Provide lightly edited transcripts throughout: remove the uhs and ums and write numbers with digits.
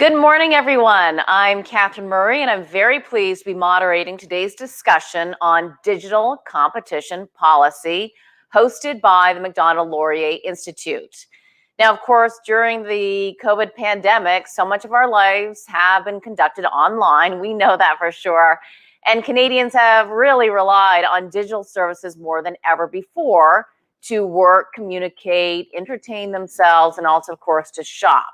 Good morning, everyone. I'm Catherine Murray, and I'm very pleased to be moderating today's discussion on digital competition policy, hosted by the Macdonald-Laurier Institute. Now, of course, during the COVID pandemic, so much of our lives have been conducted online. We know that for sure. And Canadians have really relied on digital services more than ever before to work, communicate, entertain themselves, and also, of course, to shop.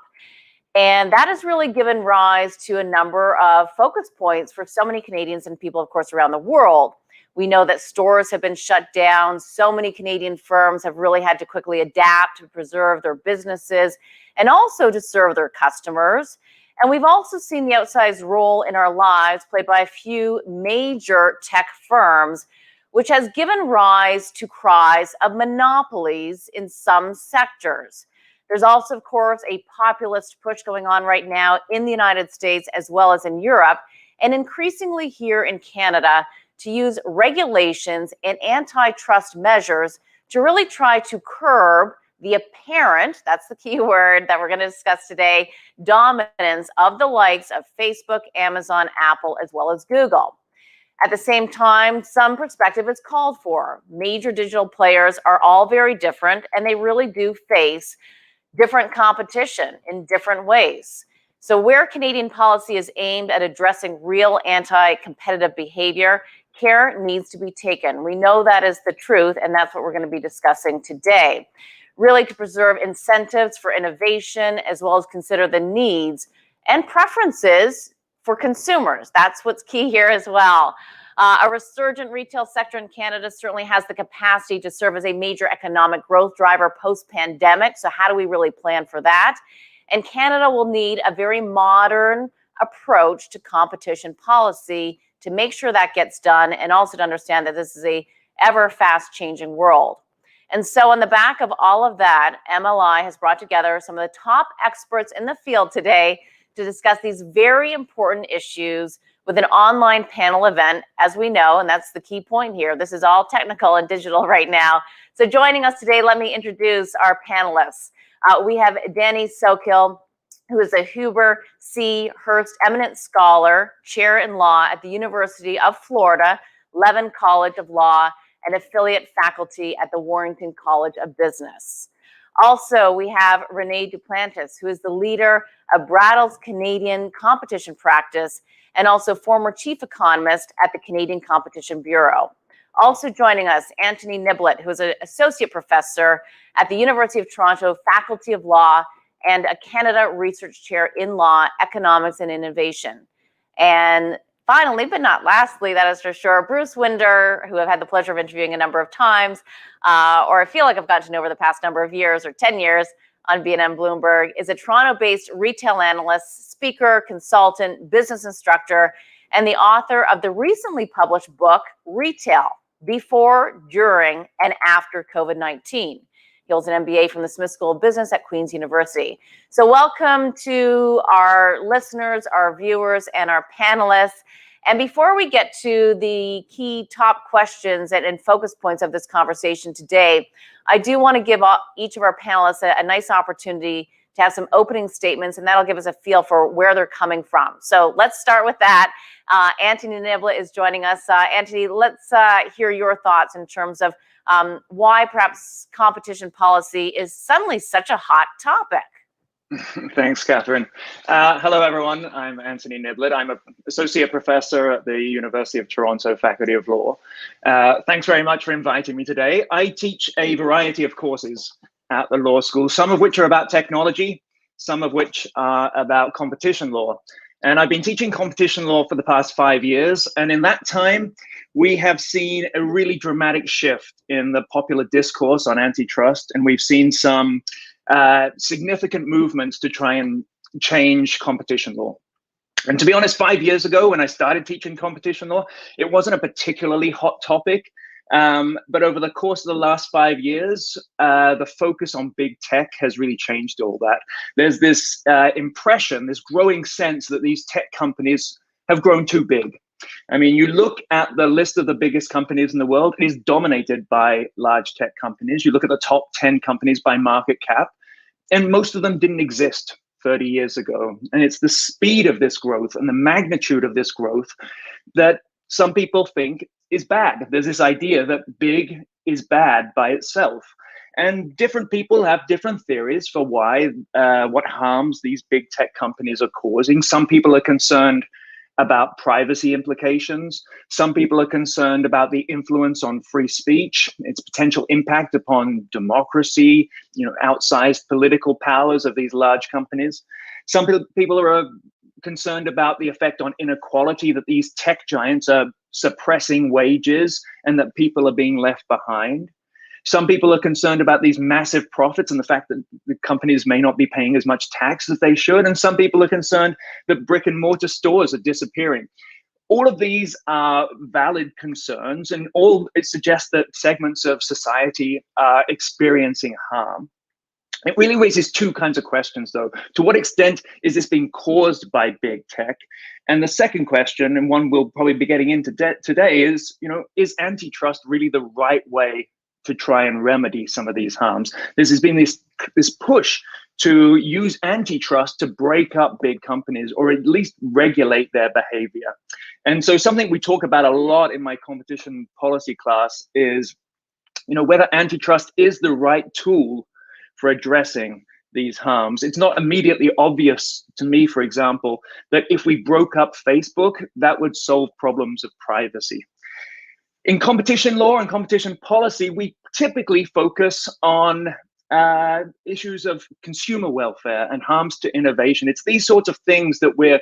And that has really given rise to a number of focus points for so many Canadians and people, of course, around the world. We know that stores have been shut down. So many Canadian firms have really had to quickly adapt to preserve their businesses and also to serve their customers. And we've also seen the outsized role in our lives played by a few major tech firms, which has given rise to cries of monopolies in some sectors. There's also, of course, a populist push going on right now in the United States as well as in Europe, and increasingly here in Canada, to use regulations and antitrust measures to really try to curb the apparent, that's the key word that we're going to discuss today, dominance of the likes of Facebook, Amazon, Apple, as well as Google. At the same time, some perspective is called for. Major digital players are all very different, and they really do face different competition in different ways. So where Canadian policy is aimed at addressing real anti-competitive behavior, care needs to be taken. We know that is the truth, and that's what we're going to be discussing today. Really to preserve incentives for innovation, as well as consider the needs and preferences for consumers. That's what's key here as well. A resurgent retail sector in Canada certainly has the capacity to serve as a major economic growth driver post-pandemic. So how do we really plan for that? And Canada will need a very modern approach to competition policy to make sure that gets done, and also to understand that this is a ever fast changing world. And so on the back of all of that, MLI has brought together some of the top experts in the field today to discuss these very important issues with an online panel event, as we know, and that's the key point here. This is all technical and digital right now. So joining us today, let me introduce our panelists. We have Danny Sokol, who is a Huber C. Hearst Eminent Scholar, Chair in Law at the University of Florida, Levin College of Law, and affiliate faculty at the Warrington College of Business. Also, we have Renee Duplantis, who is the leader of Brattle's Canadian competition practice and also former chief economist at the Canadian Competition Bureau. Also joining us, Anthony Niblett, who is an associate professor at the University of Toronto Faculty of Law and a Canada Research Chair in Law, Economics and Innovation. And finally, but not lastly, that is for sure, Bruce Winder, who I've had the pleasure of interviewing a number of times, or I feel like I've gotten to know over the past number of years, or 10 years, on BNN Bloomberg, is a Toronto-based retail analyst, speaker, consultant, business instructor, and the author of the recently published book, Retail, Before, During, and After COVID-19. He holds an MBA from the Smith School of Business at Queen's University. So welcome to our listeners, our viewers, and our panelists. And before we get to the key top questions and focus points of this conversation today, I do want to give each of our panelists a nice opportunity to have some opening statements, and that'll give us a feel for where they're coming from. So let's start with that. Anthony Niblett is joining us. Anthony, let's hear your thoughts in terms of why perhaps competition policy is suddenly such a hot topic. Thanks, Catherine. Hello, everyone. I'm Anthony Niblett. I'm an associate professor at the University of Toronto Faculty of Law. Thanks very much for inviting me today. I teach a variety of courses at the law school, some of which are about technology, some of which are about competition law. And I've been teaching competition law for the past 5 years. And in that time, we have seen a really dramatic shift in the popular discourse on antitrust. And we've seen some significant movements to try and change competition law. And to be honest, 5 years ago, when I started teaching competition law, it wasn't a particularly hot topic. But over the course of the last 5 years, the focus on big tech has really changed all that. There's this impression, this growing sense that these tech companies have grown too big. I mean, you look at the list of the biggest companies in the world, it is dominated by large tech companies. You look at the top 10 companies by market cap, and most of them didn't exist 30 years ago. And it's the speed of this growth and the magnitude of this growth that some people think is bad. There's this idea that big is bad by itself. And different people have different theories for why, what harms these big tech companies are causing. Some people are concerned about privacy implications. Some people are concerned about the influence on free speech, its potential impact upon democracy, outsized political powers of these large companies. Some people are concerned about the effect on inequality, that these tech giants are suppressing wages and that people are being left behind. Some people are concerned about these massive profits and the fact that the companies may not be paying as much tax as they should. And some people are concerned that brick and mortar stores are disappearing. All of these are valid concerns, and it suggests that segments of society are experiencing harm. It really raises two kinds of questions, though. To what extent is this being caused by big tech? And the second question, and one we'll probably be getting into today, is, is antitrust really the right way to try and remedy some of these harms? There's been this push to use antitrust to break up big companies, or at least regulate their behavior. And so something we talk about a lot in my competition policy class is, whether antitrust is the right tool for addressing these harms. It's not immediately obvious to me, for example, that if we broke up Facebook, that would solve problems of privacy. In competition law and competition policy, we typically focus on issues of consumer welfare and harms to innovation. It's these sorts of things that we're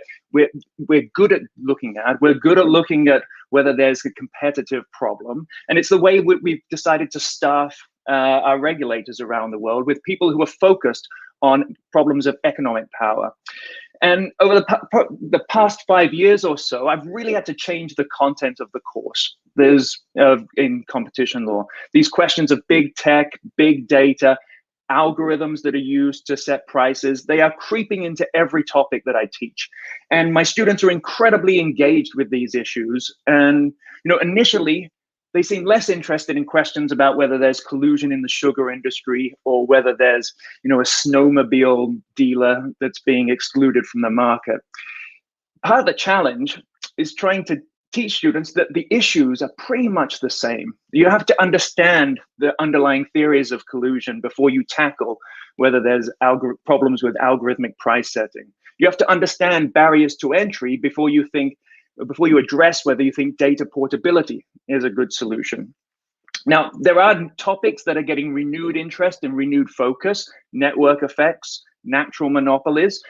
good at looking at. We're good at looking at whether there's a competitive problem, and it's the way we've decided to staff our regulators around the world, with people who are focused on problems of economic power. And over the past 5 years or so, I've really had to change the content of the course. There's, in competition law, these questions of big tech, big data, algorithms that are used to set prices. They are creeping into every topic that I teach. And my students are incredibly engaged with these issues. And, initially, they seem less interested in questions about whether there's collusion in the sugar industry, or whether there's, a snowmobile dealer that's being excluded from the market. Part of the challenge is trying to teach students that the issues are pretty much the same. You have to understand the underlying theories of collusion before you tackle whether there's problems with algorithmic price setting. You have to understand barriers to entry before you address whether you think data portability is a good solution. Now, there are topics that are getting renewed interest and renewed focus: network effects, natural monopolies.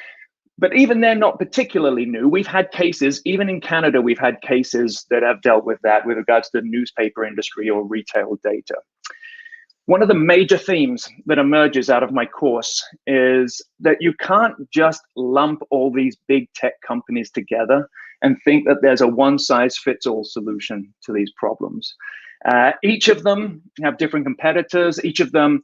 But even they're not particularly new. We've had cases, even in Canada, we've had cases that have dealt with that with regards to the newspaper industry or retail data. One of the major themes that emerges out of my course is that you can't just lump all these big tech companies together and think that there's a one-size-fits-all solution to these problems. Each of them have different competitors. Each of them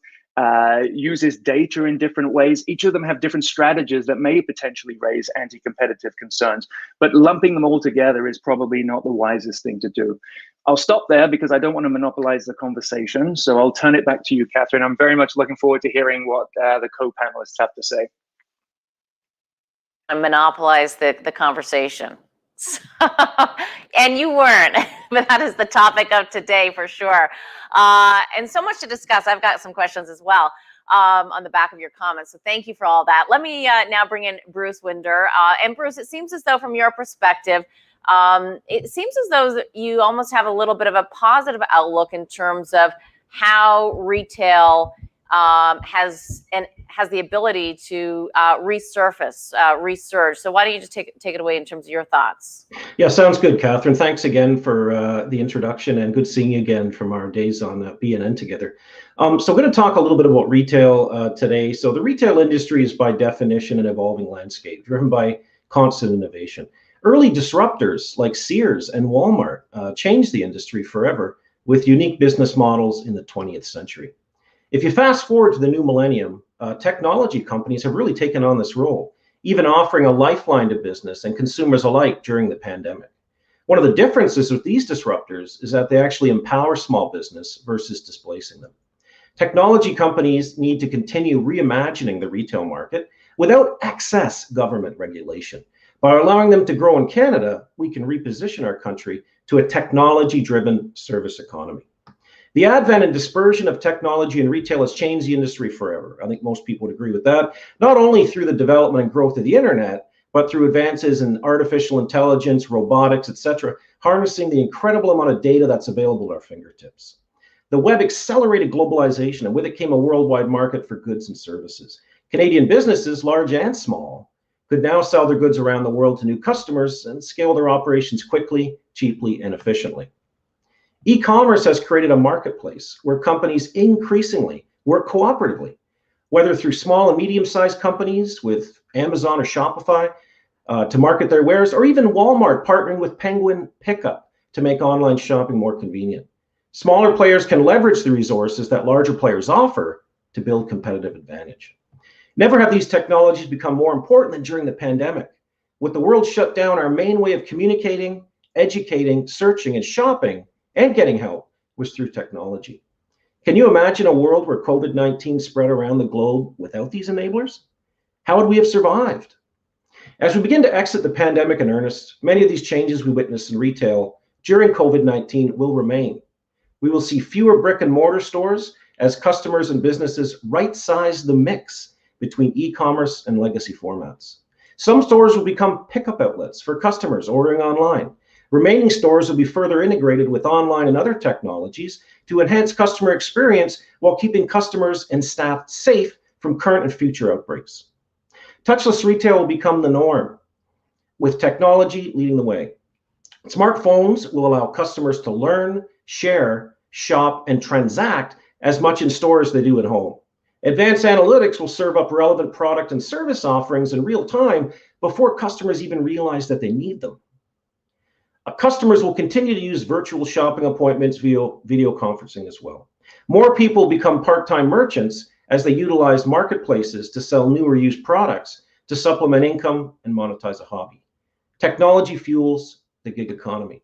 uses data in different ways. Each of them have different strategies that may potentially raise anti-competitive concerns, but lumping them all together is probably not the wisest thing to do. I'll stop there because I don't want to monopolize the conversation, so I'll turn it back to you, Catherine. I'm very much looking forward to hearing what the co-panelists have to say. I monopolized the conversation. And you weren't, but that is the topic of today for sure. And so much to discuss. I've got some questions as well on the back of your comments. So thank you for all that. Let me now bring in Bruce Winder. And Bruce, it seems as though from your perspective, it seems as though you almost have a little bit of a positive outlook in terms of how retail has the ability to resurface, resurge. So why don't you just take it away in terms of your thoughts? Yeah, sounds good, Catherine. Thanks again for the introduction, and good seeing you again from our days on BNN together. So we're going to talk a little bit about retail today. So the retail industry is by definition an evolving landscape driven by constant innovation. Early disruptors like Sears and Walmart changed the industry forever with unique business models in the 20th century. If you fast forward to the new millennium, technology companies have really taken on this role, even offering a lifeline to business and consumers alike during the pandemic. One of the differences with these disruptors is that they actually empower small business versus displacing them. Technology companies need to continue reimagining the retail market without excess government regulation. By allowing them to grow in Canada, we can reposition our country to a technology-driven service economy. The advent and dispersion of technology in retail has changed the industry forever. I think most people would agree with that, not only through the development and growth of the internet, but through advances in artificial intelligence, robotics, etc., harnessing the incredible amount of data that's available at our fingertips. The web accelerated globalization, and with it came a worldwide market for goods and services. Canadian businesses, large and small, could now sell their goods around the world to new customers and scale their operations quickly, cheaply, and efficiently. E-commerce has created a marketplace where companies increasingly work cooperatively, whether through small and medium-sized companies with Amazon or Shopify to market their wares, or even Walmart partnering with Penguin Pickup to make online shopping more convenient. Smaller players can leverage the resources that larger players offer to build competitive advantage. Never have these technologies become more important than during the pandemic. With the world shut down, our main way of communicating, educating, searching, and shopping, and getting help was through technology. Can you imagine a world where COVID-19 spread around the globe without these enablers? How would we have survived? As we begin to exit the pandemic in earnest, many of these changes we witnessed in retail during COVID-19 will remain. We will see fewer brick and mortar stores as customers and businesses right-size the mix between e-commerce and legacy formats. Some stores will become pickup outlets for customers ordering online. Remaining stores will be further integrated with online and other technologies to enhance customer experience while keeping customers and staff safe from current and future outbreaks. Touchless retail will become the norm, with technology leading the way. Smartphones will allow customers to learn, share, shop, and transact as much in store as they do at home. Advanced analytics will serve up relevant product and service offerings in real time before customers even realize that they need them. Customers will continue to use virtual shopping appointments via video conferencing as well. More people become part-time merchants as they utilize marketplaces to sell new or used products to supplement income and monetize a hobby. Technology fuels the gig economy.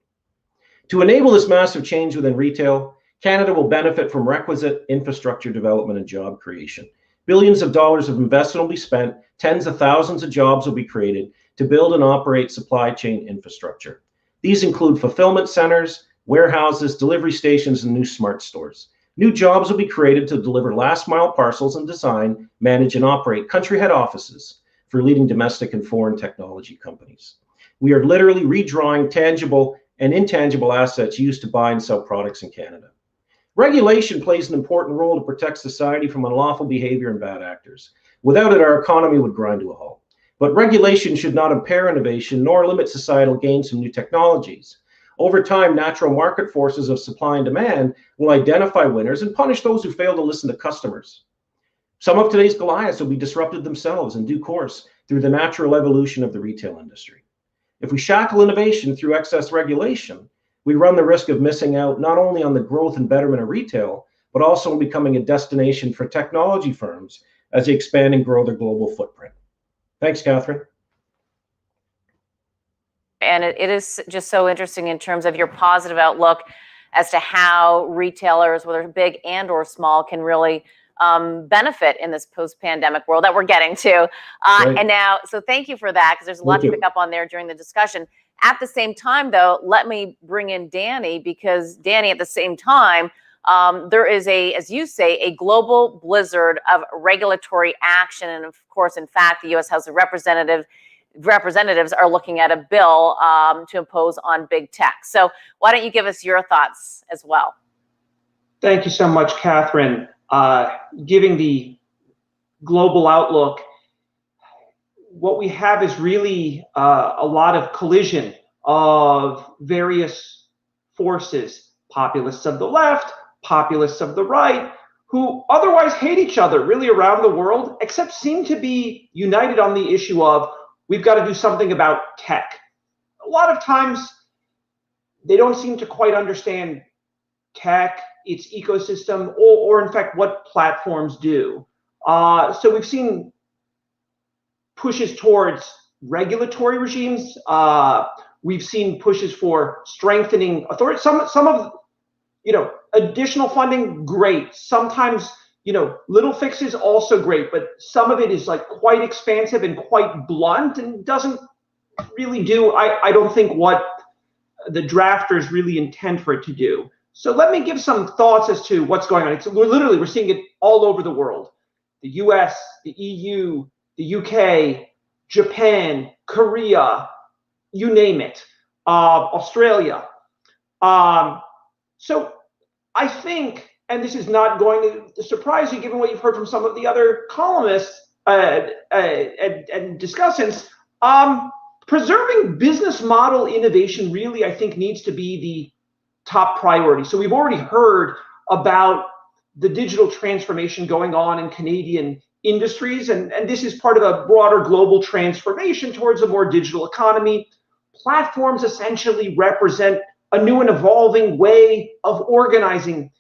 To enable this massive change within retail, Canada will benefit from requisite infrastructure development and job creation. Billions of dollars of investment will be spent, tens of thousands of jobs will be created to build and operate supply chain infrastructure. These include fulfillment centers, warehouses, delivery stations, and new smart stores. New jobs will be created to deliver last-mile parcels and design, manage, and operate country head offices for leading domestic and foreign technology companies. We are literally redrawing tangible and intangible assets used to buy and sell products in Canada. Regulation plays an important role to protect society from unlawful behavior and bad actors. Without it, our economy would grind to a halt. But regulation should not impair innovation nor limit societal gains from new technologies. Over time, natural market forces of supply and demand will identify winners and punish those who fail to listen to customers. Some of today's Goliaths will be disrupted themselves in due course through the natural evolution of the retail industry. If we shackle innovation through excess regulation, we run the risk of missing out not only on the growth and betterment of retail, but also in becoming a destination for technology firms as they expand and grow their global footprint. Thanks, Catherine. And it is just so interesting in terms of your positive outlook as to how retailers, whether big and or small, can really benefit in this post-pandemic world that we're getting to. Right. And now, so thank you for that, because there's a lot to pick up on there during the discussion. At the same time, though, let me bring in Danny, because Danny, at the same time, there is as you say, a global blizzard of regulatory action. And of course, in fact, the U.S. House of Representatives are looking at a bill to impose on big tech. So why don't you give us your thoughts as well? Thank you so much, Catherine. Giving the global outlook, what we have is really a lot of collision of various forces, populists of the left, populists of the right, who otherwise hate each other really around the world, except seem to be united on the issue of we've got to do something about tech. A lot of times they don't seem to quite understand tech, its ecosystem, or in fact what platforms do. So we've seen pushes towards regulatory regimes. We've seen pushes for strengthening authority. Some of additional funding, great. Sometimes little fixes also great, but some of it is like quite expansive and quite blunt and doesn't really do, I don't think, what the drafters really intend for it to do. So let me give some thoughts as to what's going on. We're seeing it all over the world. The US, the EU, the UK, Japan, Korea, you name it, Australia. So I think, and this is not going to surprise you given what you've heard from some of the other columnists and discussants, preserving business model innovation really, I think, needs to be the top priority. So we've already heard about the digital transformation going on in Canadian industries, and this is part of a broader global transformation towards a more digital economy. Platforms essentially represent a new and evolving way of organizing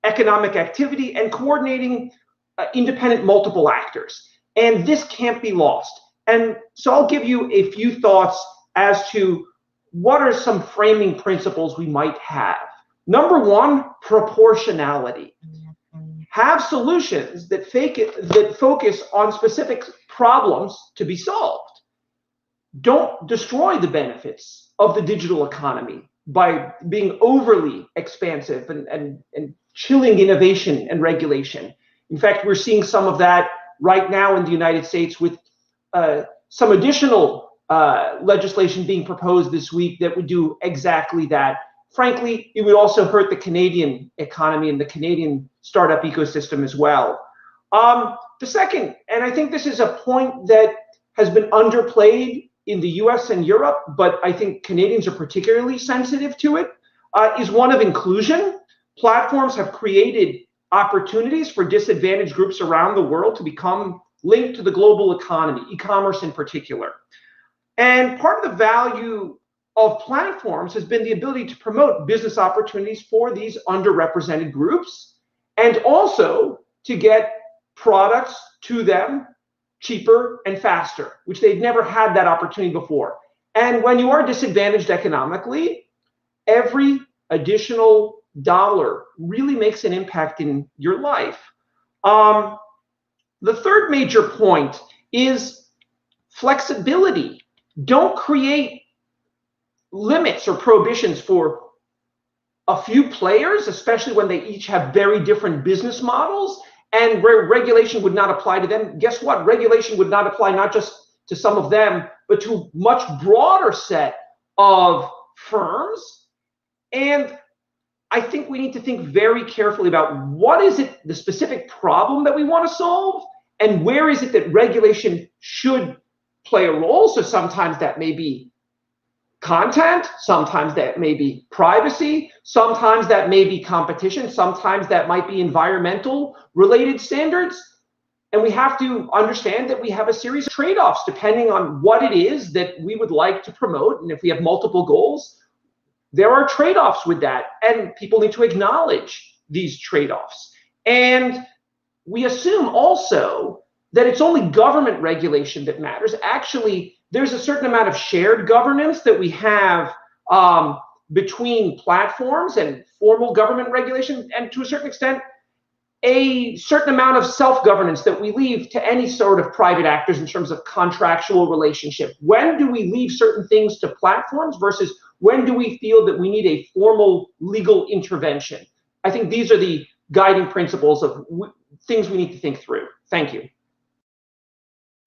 economic activity and coordinating independent multiple actors. And this can't be lost. And so I'll give you a few thoughts as to what are some framing principles we might have. Number one, proportionality. Have solutions that focus on specific problems to be solved. Don't destroy the benefits of the digital economy by being overly expansive and chilling innovation and regulation. In fact, we're seeing some of that right now in the United States with some additional legislation being proposed this week that would do exactly that. Frankly, it would also hurt the Canadian economy and the Canadian startup ecosystem as well. The second, and I think this is a point that has been underplayed in the US and Europe, but I think Canadians are particularly sensitive to it, is one of inclusion. Platforms have created opportunities for disadvantaged groups around the world to become linked to the global economy, e-commerce in particular. And part of the value of platforms has been the ability to promote business opportunities for these underrepresented groups and also to get products to them cheaper and faster, which they've never had that opportunity before. And when you are disadvantaged economically, every additional dollar really makes an impact in your life. The third major point is flexibility. Don't create limits or prohibitions for a few players, especially when they each have very different business models, and where regulation would not apply to them. Guess what? Regulation would not apply not just to some of them, but to a much broader set of firms. And I think we need to think very carefully about what is it, the specific problem that we want to solve, and where is it that regulation should play a role. So sometimes that may be content, sometimes that may be privacy, sometimes that may be competition, sometimes that might be environmental related standards. And we have to understand that we have a series of trade-offs depending on what it is that we would like to promote. And if we have multiple goals, there are trade-offs with that, and people need to acknowledge these trade-offs. And we assume also that it's only government regulation that matters. Actually, there's a certain amount of shared governance that we have between platforms and formal government regulation, and to a certain extent, a certain amount of self-governance that we leave to any sort of private actors in terms of contractual relationship. When do we leave certain things to platforms versus when do we feel that we need a formal legal intervention? I think these are the guiding principles of things we need to think through. Thank you.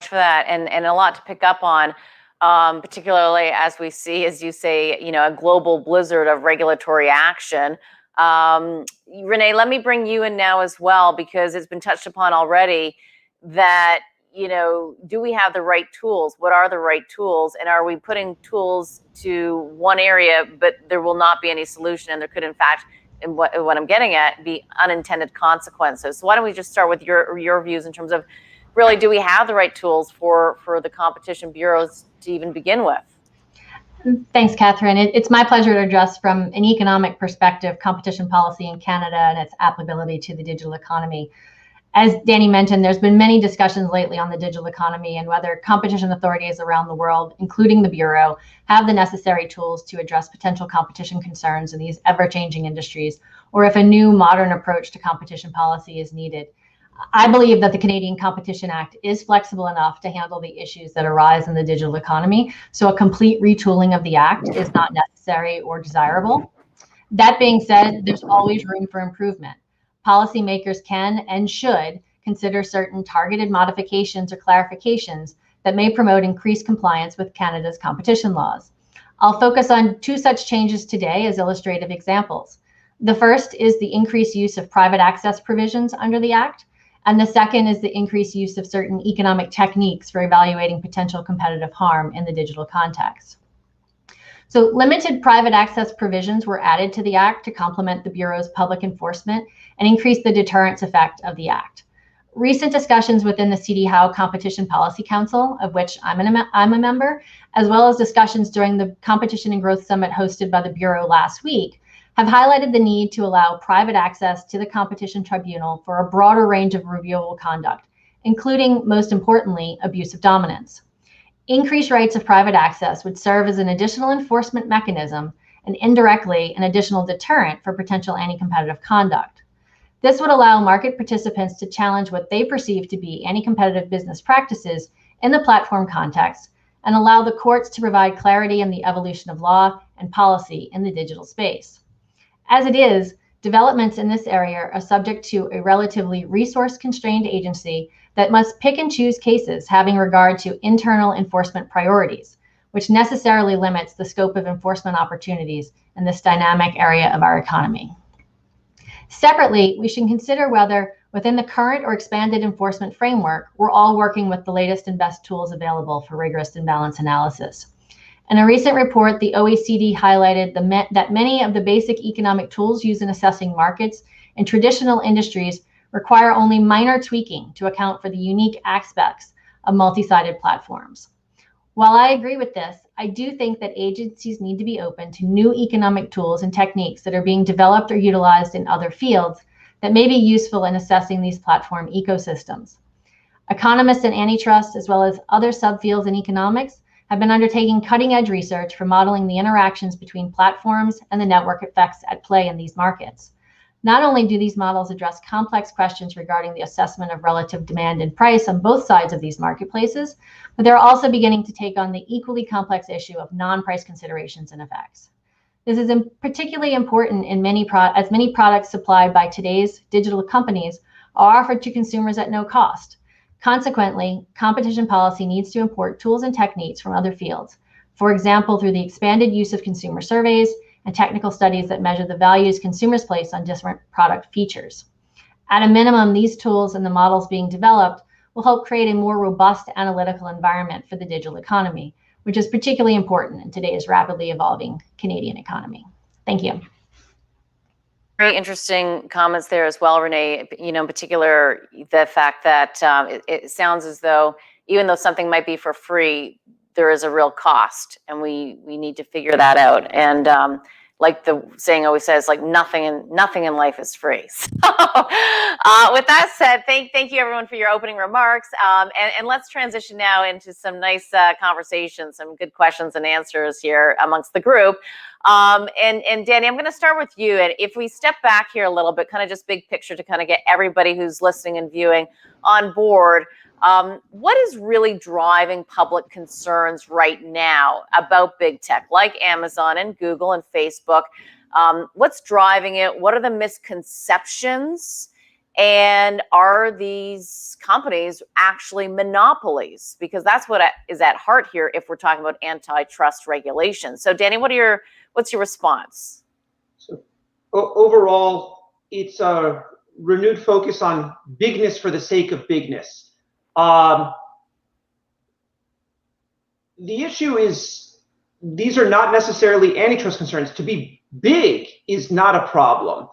For that, and a lot to pick up on, particularly as we see, as you say, a global blizzard of regulatory action. Renee, let me bring you in now as well, because it's been touched upon already that, do we have the right tools? What are the right tools? And are we putting tools to one area, but there will not be any solution, and there could, in fact, and what I'm getting at, be unintended consequences. So why don't we just start with your views in terms of, really, do we have the right tools for the competition bureaus to even begin with? Thanks, Catherine. It's my pleasure to address from an economic perspective competition policy in Canada and its applicability to the digital economy. As Danny mentioned, there's been many discussions lately on the digital economy and whether competition authorities around the world, including the Bureau, have the necessary tools to address potential competition concerns in these ever-changing industries, or if a new modern approach to competition policy is needed. I believe that the Canadian Competition Act is flexible enough to handle the issues that arise in the digital economy, so a complete retooling of the act is not necessary or desirable. That being said, there's always room for improvement. Policymakers can and should consider certain targeted modifications or clarifications that may promote increased compliance with Canada's competition laws. I'll focus on two such changes today as illustrative examples. The first is the increased use of private access provisions under the Act, and the second is the increased use of certain economic techniques for evaluating potential competitive harm in the digital context. So limited private access provisions were added to the Act to complement the Bureau's public enforcement and increase the deterrence effect of the Act. Recent discussions within the CD Howe Competition Policy Council, of which I'm a member, as well as discussions during the Competition and Growth Summit hosted by the Bureau last week, have highlighted the need to allow private access to the Competition Tribunal for a broader range of reviewable conduct, including, most importantly, abuse of dominance. Increased rights of private access would serve as an additional enforcement mechanism and indirectly an additional deterrent for potential anti-competitive conduct. This would allow market participants to challenge what they perceive to be anti-competitive business practices in the platform context and allow the courts to provide clarity in the evolution of law and policy in the digital space. As it is, developments in this area are subject to a relatively resource-constrained agency that must pick and choose cases having regard to internal enforcement priorities, which necessarily limits the scope of enforcement opportunities in this dynamic area of our economy. Separately, we should consider whether, within the current or expanded enforcement framework, we're all working with the latest and best tools available for rigorous imbalance analysis. In a recent report, the OECD highlighted that many of the basic economic tools used in assessing markets in traditional industries require only minor tweaking to account for the unique aspects of multi-sided platforms. While I agree with this, I do think that agencies need to be open to new economic tools and techniques that are being developed or utilized in other fields that may be useful in assessing these platform ecosystems. Economists in antitrust, as well as other subfields in economics, have been undertaking cutting-edge research for modeling the interactions between platforms and the network effects at play in these markets. Not only do these models address complex questions regarding the assessment of relative demand and price on both sides of these marketplaces, but they're also beginning to take on the equally complex issue of non-price considerations and effects. This is particularly important in as many products supplied by today's digital companies are offered to consumers at no cost. Consequently, competition policy needs to import tools and techniques from other fields, for example, through the expanded use of consumer surveys and technical studies that measure the values consumers place on different product features. At a minimum, these tools and the models being developed will help create a more robust analytical environment for the digital economy, which is particularly important in today's rapidly evolving Canadian economy. Thank you. Very interesting comments there as well, Renee. In particular, the fact that it sounds as though even though something might be for free, there is a real cost, and we need to figure that out. And like the saying always says, like nothing in life is free. So, with that said, thank you everyone for your opening remarks. And let's transition now into some nice conversations, some good questions and answers here amongst the group. And Danny, I'm going to start with you. And if we step back here a little bit, kind of just big picture to kind of get everybody who's listening and viewing on board, what is really driving public concerns right now about big tech like Amazon and Google and Facebook? What's driving it? What are the misconceptions? And are these companies actually monopolies? Because that's what is at heart here if we're talking about antitrust regulation. So Danny, what's your response? So overall, it's a renewed focus on bigness for the sake of bigness. The issue is these are not necessarily antitrust concerns. To be big is not a problem.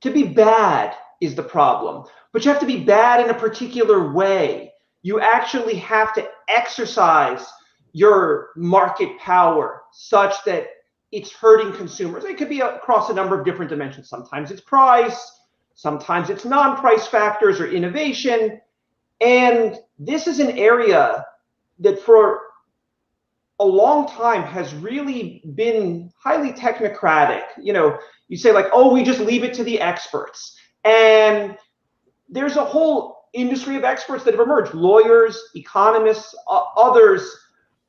To be bad is the problem. But you have to be bad in a particular way. You actually have to exercise your market power such that it's hurting consumers. It could be across a number of different dimensions. Sometimes it's price, sometimes it's non-price factors or innovation. And this is an area that for a long time has really been highly technocratic. You say like, oh, we just leave it to the experts. And there's a whole industry of experts that have emerged, lawyers, economists, others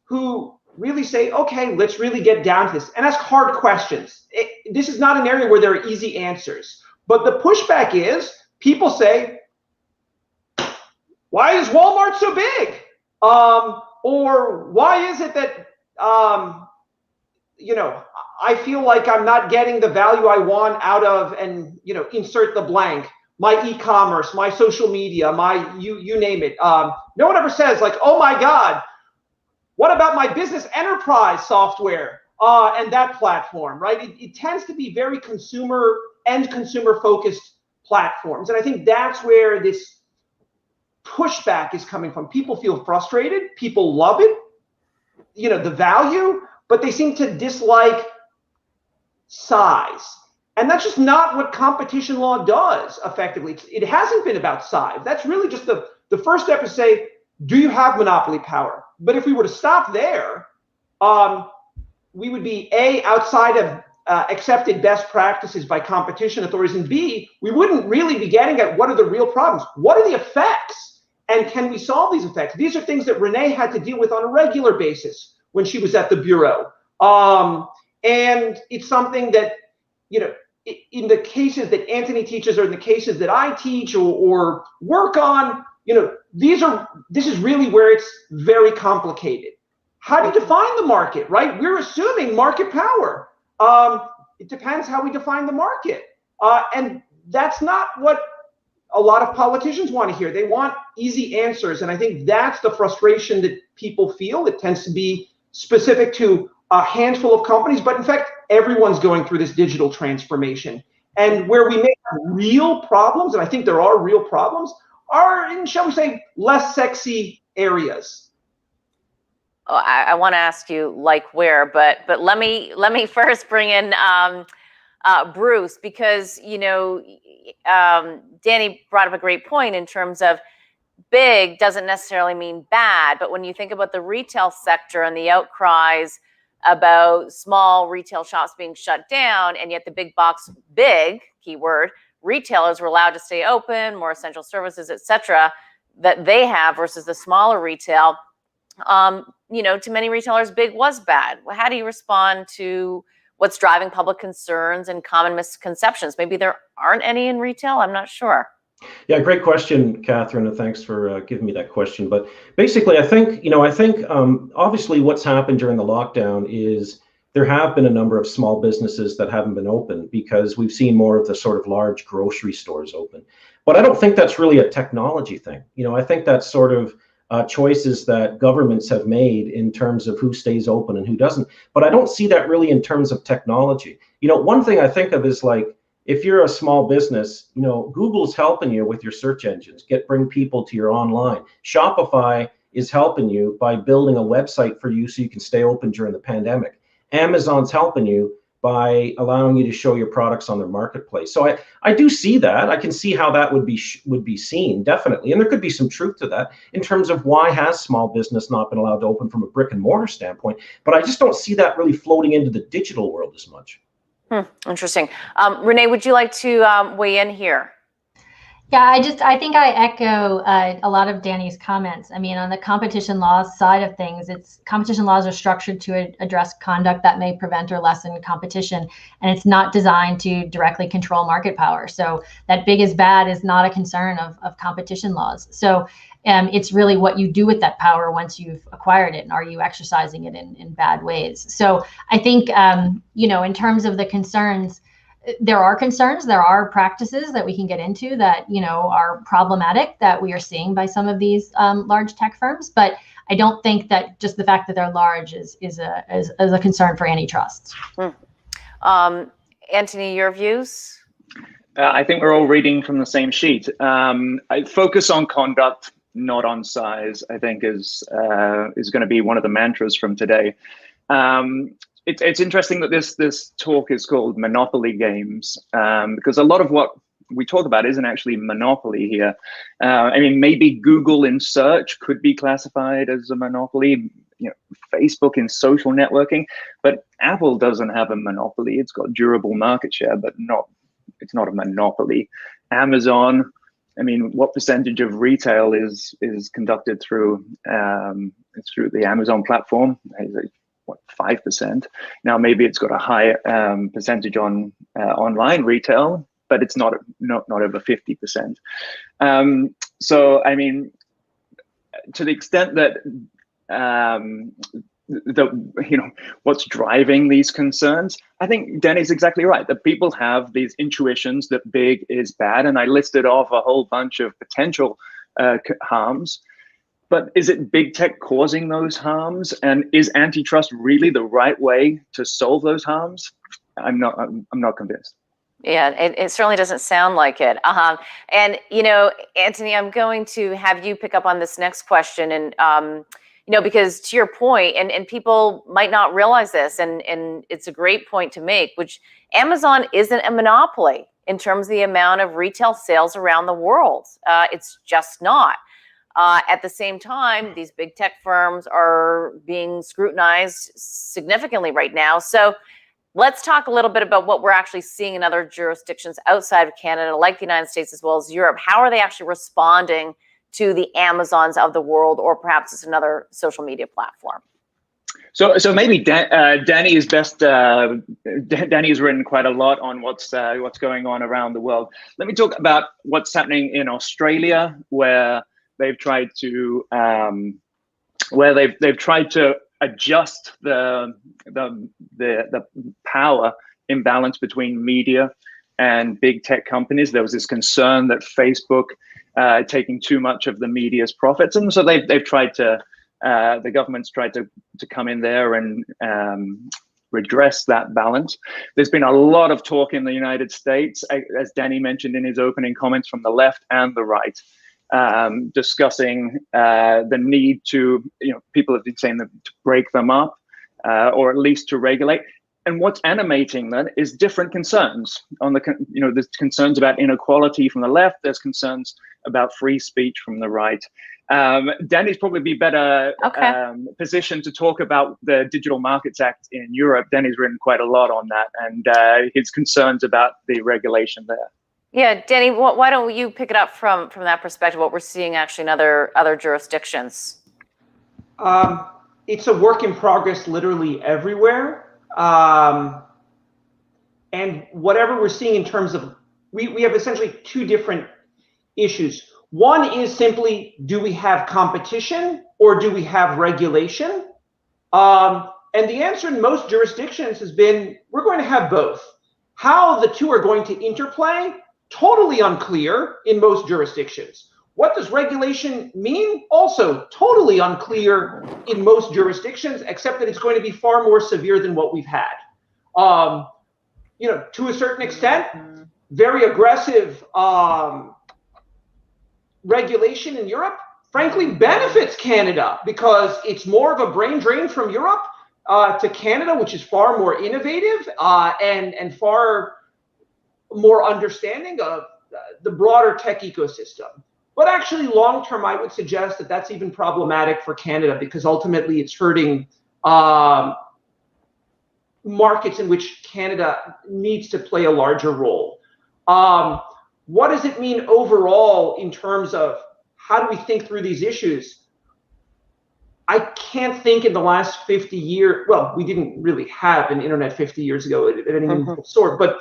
who really say, okay, let's really get down to this and ask hard questions. This is not an area where there are easy answers. But the pushback is people say, why is Walmart so big? Or why is it that, I feel like I'm not getting the value I want out of, and, insert the blank, my e-commerce, my social media, you name it. No one ever says like, oh my God, what about my business enterprise software and that platform, right? It tends to be very consumer focused platforms. And I think that's where this pushback is coming from. People feel frustrated. People love it, the value, but they seem to dislike size. And that's just not what competition law does effectively. It hasn't been about size. That's really just the first step is say, do you have monopoly power? But if we were to stop there, we would be A, outside of accepted best practices by competition authorities, and B, we wouldn't really be getting at what are the real problems. What are the effects? And can we solve these effects? These are things that Renee had to deal with on a regular basis when she was at the Bureau. And it's something that, in the cases that Anthony teaches or in the cases that I teach or work on, this is really where it's very complicated. How do you define the market, right? We're assuming market power. It depends how we define the market. And that's not what a lot of politicians want to hear. They want easy answers. And I think that's the frustration that people feel. It tends to be specific to a handful of companies, but in fact, everyone's going through this digital transformation. And where we may have real problems, and I think there are real problems, are in, shall we say, less sexy areas. Oh, I want to ask you like where, but let me first bring in Bruce, because Danny brought up a great point in terms of big doesn't necessarily mean bad, but when you think about the retail sector and the outcries about small retail shops being shut down, and yet the big keyword retailers were allowed to stay open, more essential services, et cetera, that they have versus the smaller retail. To many retailers, big was bad. How do you respond to what's driving public concerns and common misconceptions? Maybe there aren't any in retail. I'm not sure. Yeah, great question, Catherine, and thanks for giving me that question. But basically, I think obviously what's happened during the lockdown is there have been a number of small businesses that haven't been open because we've seen more of the sort of large grocery stores open. But I don't think that's really a technology thing. I think that's sort of choices that governments have made in terms of who stays open and who doesn't. But I don't see that really in terms of technology. One thing I think of is like, if you're a small business, Google's helping you with your search engines, bring people to your online. Shopify is helping you by building a website for you so you can stay open during the pandemic. Amazon's helping you by allowing you to show your products on their marketplace. So I do see that. I can see how that would be seen, definitely. And there could be some truth to that in terms of why has small business not been allowed to open from a brick and mortar standpoint. But I just don't see that really floating into the digital world as much. Interesting. Renee, would you like to weigh in here? Yeah, I think I echo a lot of Danny's comments. I mean, on the competition laws side of things, competition laws are structured to address conduct that may prevent or lessen competition, and it's not designed to directly control market power. So that big is bad is not a concern of competition laws. So it's really what you do with that power once you've acquired it, and are you exercising it in bad ways? So I think, in terms of the concerns, there are concerns, there are practices that we can get into that, are problematic that we are seeing by some of these large tech firms. But I don't think that just the fact that they're large is a concern for antitrust. Anthony, your views? I think we're all reading from the same sheet. I focus on conduct, not on size, I think is going to be one of the mantras from today. It's interesting that this talk is called Monopoly Games, because a lot of what we talk about isn't actually monopoly here. Maybe Google in search could be classified as a monopoly, Facebook in social networking, but Apple doesn't have a monopoly. It's got durable market share, but it's not a monopoly. Amazon, I mean, what percentage of retail is conducted through the Amazon platform? What, 5%? Now maybe it's got a higher percentage on online retail, but it's not over 50%. So I mean, to the extent that what's driving these concerns, I think Danny's exactly right, that people have these intuitions that big is bad, and I listed off a whole bunch of potential harms. But is it big tech causing those harms, and is antitrust really the right way to solve those harms? I'm not convinced. Yeah, it certainly doesn't sound like it. And Anthony, I'm going to have you pick up on this next question, and because to your point, and people might not realize this, and it's a great point to make, which Amazon isn't a monopoly in terms of the amount of retail sales around the world. It's just not. At the same time, these big tech firms are being scrutinized significantly right now. So let's talk a little bit about what we're actually seeing in other jurisdictions outside of Canada, like the United States as well as Europe. How are they actually responding to the Amazons of the world, or perhaps it's another social media platform? So maybe Danny is best. Danny has written quite a lot on what's going on around the world. Let me talk about what's happening in Australia, where they've tried to adjust the power imbalance between media and big tech companies. There was this concern that Facebook taking too much of the media's profits, and so they've tried to the government's tried to come in there and redress that balance. There's been a lot of talk in the United States, as Danny mentioned in his opening comments, from the left and the right, discussing the need to, people have been saying that to break them up, or at least to regulate. And what's animating that is different concerns. There's concerns about inequality from the left. There's concerns about free speech from the right. Danny's probably be better positioned to talk about the Digital Markets Act in Europe. Danny's written quite a lot on that, and his concerns about the regulation there. Yeah, Danny, why don't you pick it up from that perspective, what we're seeing actually in other jurisdictions? It's a work in progress literally everywhere. And whatever we're seeing in terms of, we have essentially two different issues. One is simply, do we have competition or do we have regulation? And the answer in most jurisdictions has been, we're going to have both. How the two are going to interplay, totally unclear in most jurisdictions. What does regulation mean? Also totally unclear in most jurisdictions, except that it's going to be far more severe than what we've had. To a certain extent, very aggressive regulation in Europe, frankly, benefits Canada because it's more of a brain drain from Europe to Canada, which is far more innovative and far more understanding of the broader tech ecosystem. But actually, long term, I would suggest that that's even problematic for Canada because ultimately it's hurting markets in which Canada needs to play a larger role. What does it mean overall in terms of how do we think through these issues? I can't think in the last 50 years, well, we didn't really have an internet 50 years ago of any sort, but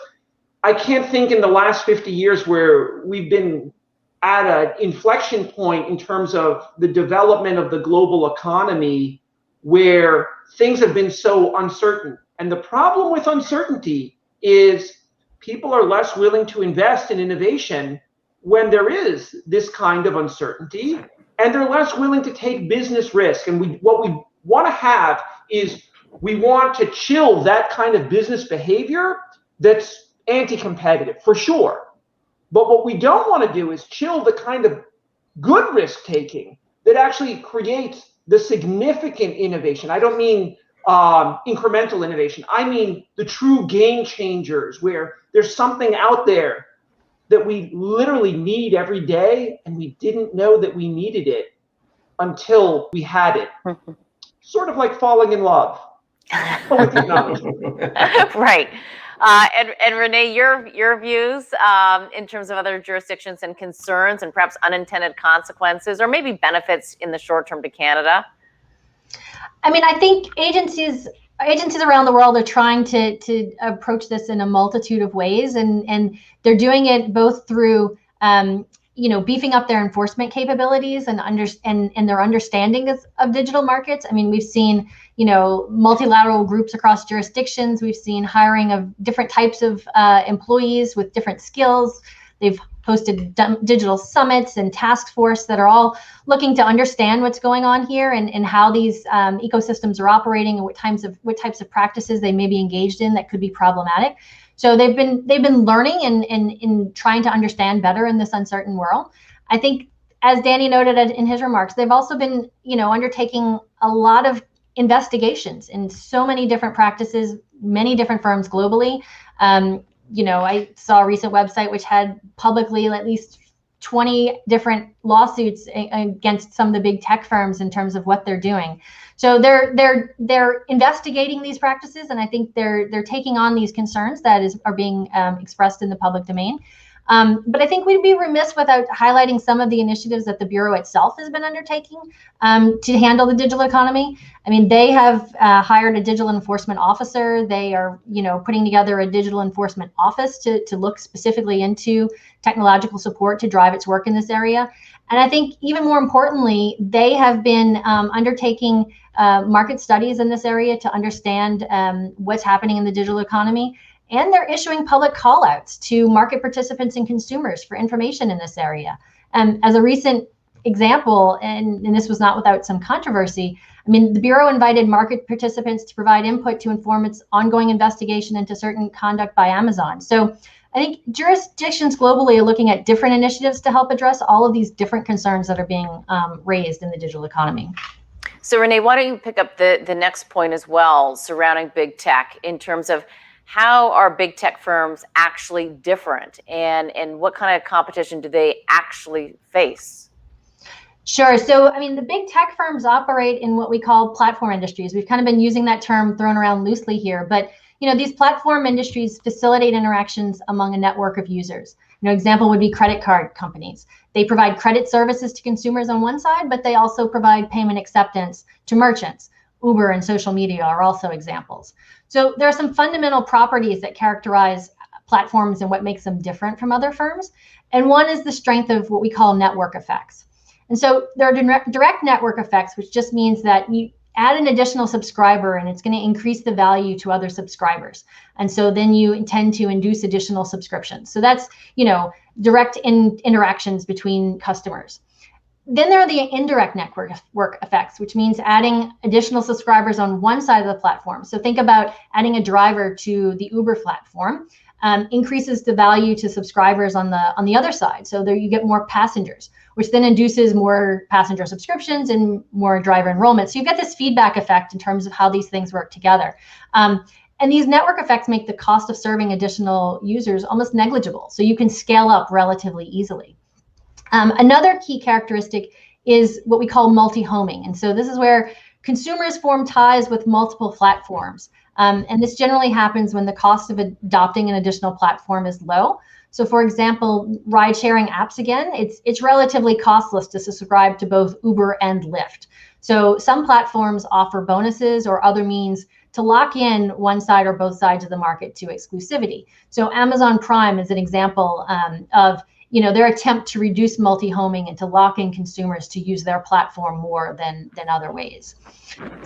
I can't think in the last 50 years where we've been at an inflection point in terms of the development of the global economy where things have been so uncertain. And the problem with uncertainty is people are less willing to invest in innovation when there is this kind of uncertainty, and they're less willing to take business risk. And what we want to have is we want to chill that kind of business behavior that's anti-competitive, for sure. But what we don't want to do is chill the kind of good risk-taking that actually creates the significant innovation. I don't mean incremental innovation. I mean the true game changers where there's something out there that we literally need every day and we didn't know that we needed it until we had it. Sort of like falling in love with technology. Right. And Renee, your views in terms of other jurisdictions and concerns and perhaps unintended consequences or maybe benefits in the short term to Canada? I mean, I think agencies around the world are trying to approach this in a multitude of ways, and they're doing it both through beefing up their enforcement capabilities and their understanding of digital markets. I mean, we've seen multilateral groups across jurisdictions. We've seen hiring of different types of employees with different skills. They've hosted digital summits and task force that are all looking to understand what's going on here and how these ecosystems are operating and what types of practices they may be engaged in that could be problematic. So they've been learning and trying to understand better in this uncertain world. I think, as Danny noted in his remarks, they've also been undertaking a lot of investigations in so many different practices, many different firms globally. I saw a recent website which had publicly at least 20 different lawsuits against some of the big tech firms in terms of what they're doing. So they're investigating these practices, and I think they're taking on these concerns that are being expressed in the public domain. But I think we'd be remiss without highlighting some of the initiatives that the Bureau itself has been undertaking to handle the digital economy. I mean, they have hired a digital enforcement officer. They are, putting together a digital enforcement office to look specifically into technological support to drive its work in this area. And I think even more importantly, they have been undertaking market studies in this area to understand what's happening in the digital economy. And they're issuing public callouts to market participants and consumers for information in this area. As a recent example, and this was not without some controversy, I mean, the Bureau invited market participants to provide input to inform its ongoing investigation into certain conduct by Amazon. So I think jurisdictions globally are looking at different initiatives to help address all of these different concerns that are being raised in the digital economy. So Renee, why don't you pick up the next point as well surrounding big tech in terms of how are big tech firms actually different and what kind of competition do they actually face? Sure. So, I mean, the big tech firms operate in what we call platform industries. We've kind of been using that term thrown around loosely here, but these platform industries facilitate interactions among a network of users. Example would be credit card companies. They provide credit services to consumers on one side, but they also provide payment acceptance to merchants. Uber and social media are also examples. So there are some fundamental properties that characterize platforms and what makes them different from other firms. And one is the strength of what we call network effects. And so there are direct network effects, which just means that you add an additional subscriber and it's going to increase the value to other subscribers. And so then you intend to induce additional subscriptions. So that's, direct interactions between customers. Then there are the indirect network effects, which means adding additional subscribers on one side of the platform. So think about adding a driver to the Uber platform, increases the value to subscribers on the other side. So there you get more passengers, which then induces more passenger subscriptions and more driver enrollment. So you get this feedback effect in terms of how these things work together. And these network effects make the cost of serving additional users almost negligible. So you can scale up relatively easily. Another key characteristic is what we call multi-homing. And so this is where consumers form ties with multiple platforms. And this generally happens when the cost of adopting an additional platform is low. So for example, ride-sharing apps, again, it's relatively costless to subscribe to both Uber and Lyft. So some platforms offer bonuses or other means to lock in one side or both sides of the market to exclusivity. So Amazon Prime is an example of their attempt to reduce multi-homing and to lock in consumers to use their platform more than other ways.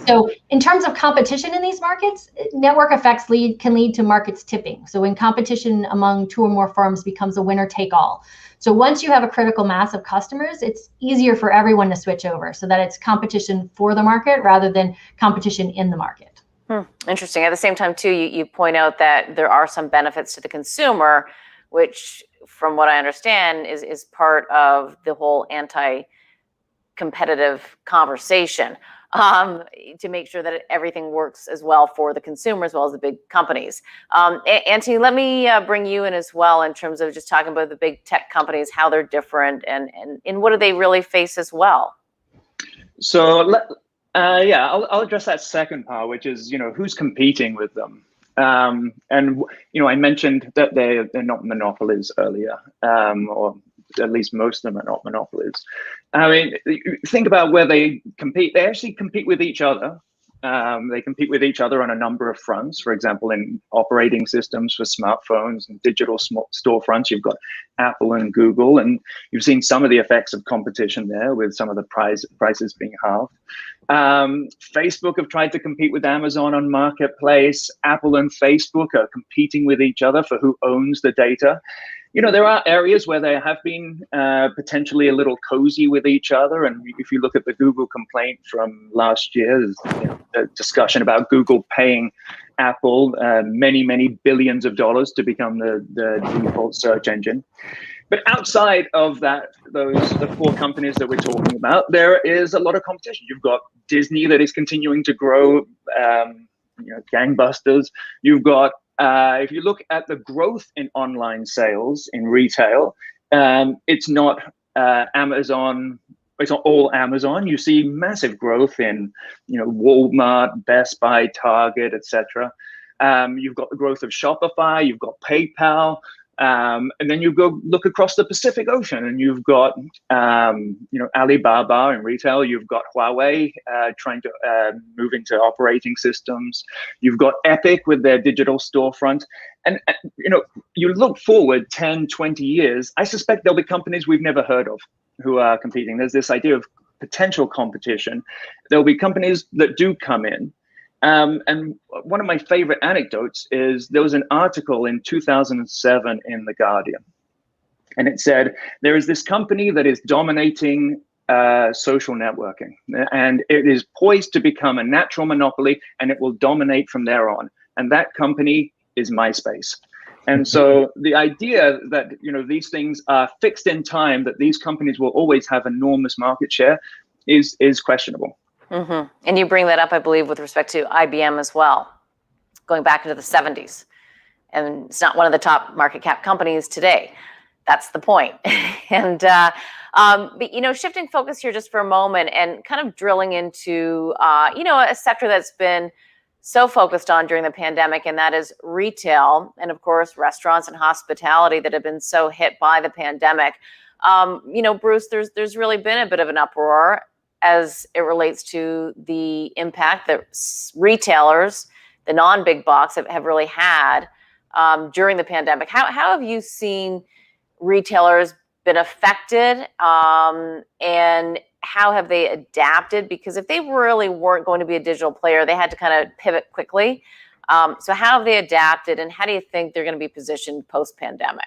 So in terms of competition in these markets, network effects can lead to markets tipping. So when competition among two or more firms becomes a winner take all. So once you have a critical mass of customers, it's easier for everyone to switch over so that it's competition for the market rather than competition in the market. Interesting. At the same time, too, you point out that there are some benefits to the consumer, which, from what I understand, is part of the whole anti-competitive conversation to make sure that everything works as well for the consumer as well as the big companies. Antony, let me bring you in as well in terms of just talking about the big tech companies, how they're different, and what do they really face as well? So I'll address that second part, which is who's competing with them. And I mentioned that they're not monopolies earlier, or at least most of them are not monopolies. I mean, think about where they compete. They actually compete with each other. They compete with each other on a number of fronts. For example, in operating systems for smartphones and digital storefronts, you've got Apple and Google, and you've seen some of the effects of competition there with some of the prices being halved. Facebook have tried to compete with Amazon on Marketplace. Apple and Facebook are competing with each other for who owns the data. There are areas where they have been potentially a little cozy with each other. And if you look at the Google complaint from last year, there's a discussion about Google paying Apple many, many billions of dollars to become the default search engine. But outside of that, the four companies that we're talking about, there is a lot of competition. You've got Disney that is continuing to grow, gangbusters. You've got if you look at the growth in online sales in retail, it's not Amazon. It's not all Amazon. You see massive growth in, Walmart, Best Buy, Target, etc. You've got the growth of Shopify. You've got PayPal. And then you go look across the Pacific Ocean, and you've got, Alibaba in retail. You've got Huawei trying to move into operating systems. You've got Epic with their digital storefront. And, you look forward 10, 20 years, I suspect there'll be companies we've never heard of who are competing. There's this idea of potential competition. There'll be companies that do come in. And one of my favorite anecdotes is there was an article in 2007 in The Guardian, and it said, there is this company that is dominating social networking, and it is poised to become a natural monopoly, and it will dominate from there on. And that company is MySpace. And so the idea that, these things are fixed in time, that these companies will always have enormous market share is questionable. Mm-hmm. And you bring that up, I believe, with respect to IBM as well, going back into the 70s. And it's not one of the top market cap companies today. That's the point. And, but, shifting focus here just for a moment and kind of drilling into, a sector that's been so focused on during the pandemic, and that is retail. And of course, restaurants and hospitality that have been so hit by the pandemic. Bruce, there's really been a bit of an uproar as it relates to the impact that retailers, the non-big box, have really had during the pandemic. How have you seen retailers been affected, and how have they adapted? Because if they really weren't going to be a digital player, they had to kind of pivot quickly. So how have they adapted, and how do you think they're going to be positioned post-pandemic?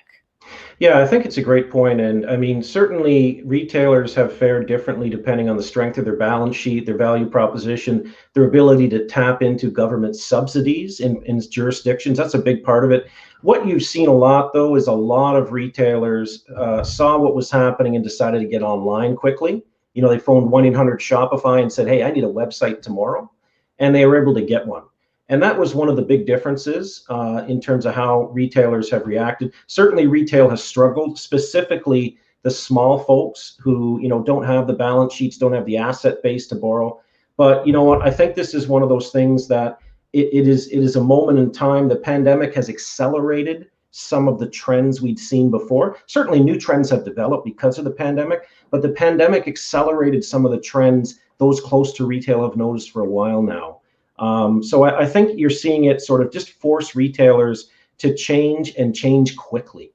Yeah, I think it's a great point. And I mean, certainly retailers have fared differently depending on the strength of their balance sheet, their value proposition, their ability to tap into government subsidies in jurisdictions. That's a big part of it. What you've seen a lot, though, is a lot of retailers saw what was happening and decided to get online quickly. They phoned 1-800-SHOPIFY and said, hey, I need a website tomorrow. And they were able to get one. And that was one of the big differences in terms of how retailers have reacted. Certainly, retail has struggled, specifically the small folks who, don't have the balance sheets, don't have the asset base to borrow. But you know what? I think this is one of those things that it is a moment in time. The pandemic has accelerated some of the trends we'd seen before. Certainly, new trends have developed because of the pandemic, but the pandemic accelerated some of the trends those close to retail have noticed for a while now. So I think you're seeing it sort of just force retailers to change and change quickly.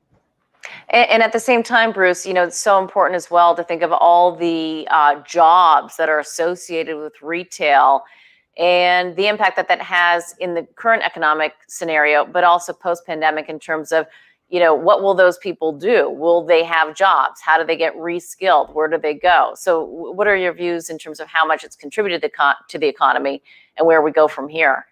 And at the same time, Bruce, it's so important as well to think of all the jobs that are associated with retail and the impact that has in the current economic scenario, but also post-pandemic in terms of, what will those people do? Will they have jobs? How do they get reskilled? Where do they go? So what are your views in terms of how much it's contributed to the economy and where we go from here?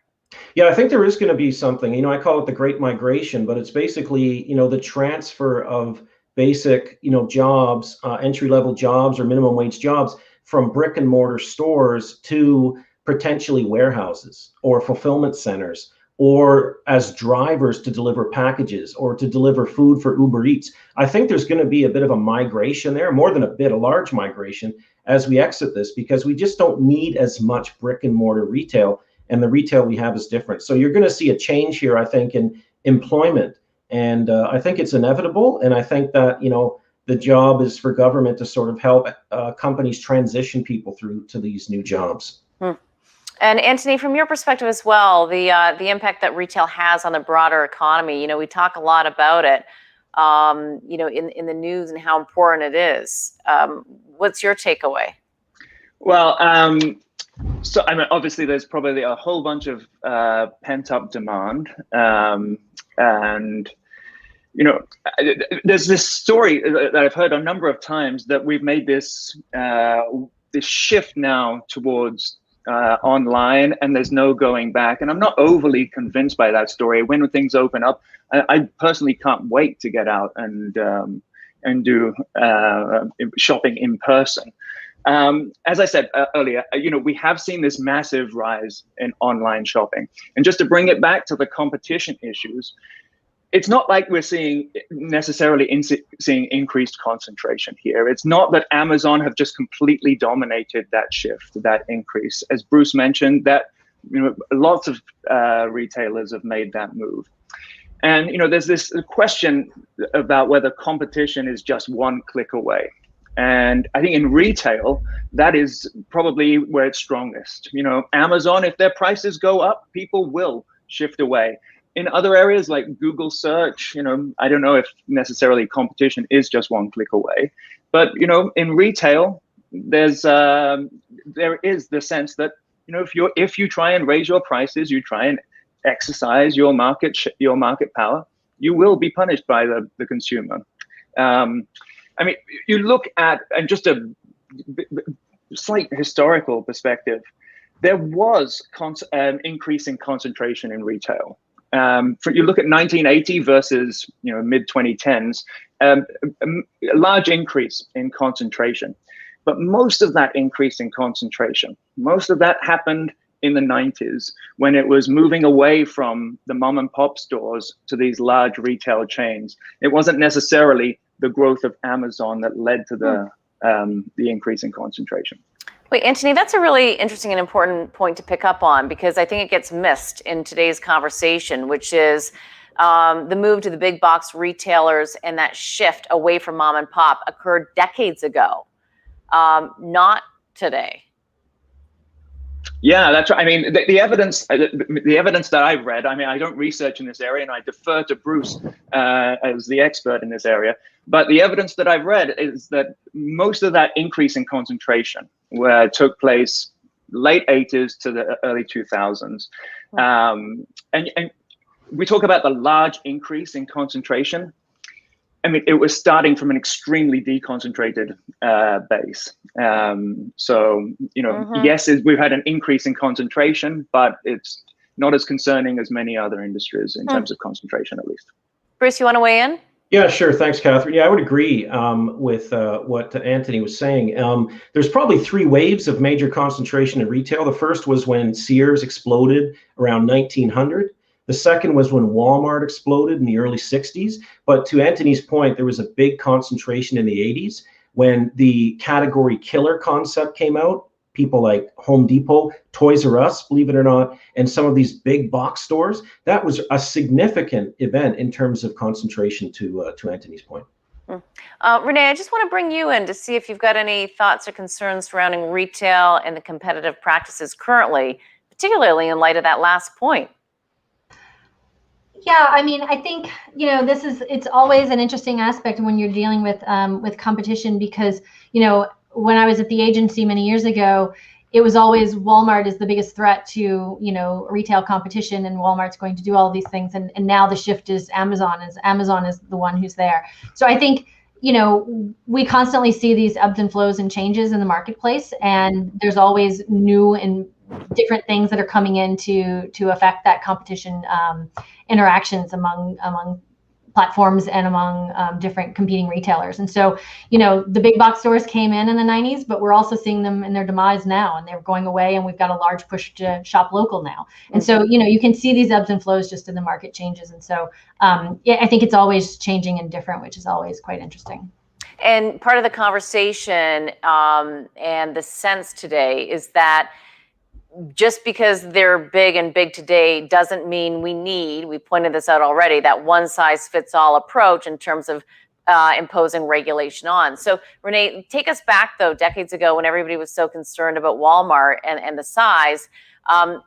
Yeah, I think there is going to be something, I call it the Great Migration, but it's basically, the transfer of basic, jobs, entry-level jobs or minimum wage jobs from brick and mortar stores to potentially warehouses or fulfillment centers, or as drivers to deliver packages or to deliver food for Uber Eats. I think there's going to be a bit of a migration there, more than a bit, a large migration as we exit this, because we just don't need as much brick and mortar retail and the retail we have is different. So you're going to see a change here, I think, in employment. And I think it's inevitable. And I think that, the job is for government to sort of help companies transition people through to these new jobs. And Anthony, from your perspective as well, the impact that retail has on the broader economy, we talk a lot about it, in the news and how important it is. What's your takeaway? Well, so I mean, obviously, there's probably a whole bunch of pent-up demand, and there's this story that I've heard a number of times that we've made this shift now towards online, and there's no going back. And I'm not overly convinced by that story. When things open up, I personally can't wait to get out and do shopping in person. As I said earlier, we have seen this massive rise in online shopping. And just to bring it back to the competition issues, it's not like we're seeing increased concentration here. It's not that Amazon have just completely dominated that shift, that increase. As Bruce mentioned, that lots of retailers have made that move. And there's this question about whether competition is just one click away. And I think in retail, that is probably where it's strongest. Amazon, if their prices go up, people will shift away. In other areas like Google search, I don't know if necessarily competition is just one click away, but in retail, there is the sense that if you try and raise your prices, you try and exercise your market power, you will be punished by the consumer. I mean, you look at, and just a slight historical perspective, there was increase in concentration in retail. You look at 1980 versus mid 2010s, a large increase in concentration. But most of that increase in concentration, most of that happened in the 90s when it was moving away from the mom and pop stores to these large retail chains. It wasn't necessarily the growth of Amazon that led to the increase in concentration. Wait, Anthony, that's a really interesting and important point to pick up on, because I think it gets missed in today's conversation, which is the move to the big box retailers, and that shift away from mom and pop occurred decades ago, not today. Yeah, that's right. I mean, the evidence that I've read, I mean, I don't research in this area, and I defer to Bruce as the expert in this area. But the evidence that I've read is that most of that increase in concentration took place late 80s to the early 2000s. And we talk about the large increase in concentration. I mean, it was starting from an extremely deconcentrated base. So, yes, we've had an increase in concentration, but it's not as concerning as many other industries in terms of concentration, at least. Bruce, you want to weigh in? Yeah, sure. Thanks, Catherine. Yeah, I would agree with what Anthony was saying. There's probably three waves of major concentration in retail. The first was when Sears exploded around 1900. The second was when Walmart exploded in the early 60s. But to Anthony's point, there was a big concentration in the 80s when the category killer concept came out. People like Home Depot, Toys R Us, believe it or not, and some of these big box stores. That was a significant event in terms of concentration, to Anthony's point. Renee, I just want to bring you in to see if you've got any thoughts or concerns surrounding retail and the competitive practices currently, particularly in light of that last point. Yeah, I mean, I think, it's always an interesting aspect when you're dealing with competition, because, when I was at the agency many years ago, it was always Walmart is the biggest threat to, retail competition, and Walmart's going to do all of these things. And now the shift is Amazon is the one who's there. So I think, we constantly see these ebbs and flows and changes in the marketplace, and there's always new and different things that are coming in to affect that competition interactions among platforms and among different competing retailers. And so, the big box stores came in the 90s, but we're also seeing them in their demise now, and they're going away, and we've got a large push to shop local now. And so, you can see these ebbs and flows just in the market changes. And so, I think it's always changing and different, which is always quite interesting. And part of the conversation and the sense today is that just because they're big today doesn't mean we pointed this out already, that one size fits all approach in terms of imposing regulation on. So Renee, take us back though, decades ago when everybody was so concerned about Walmart and the size.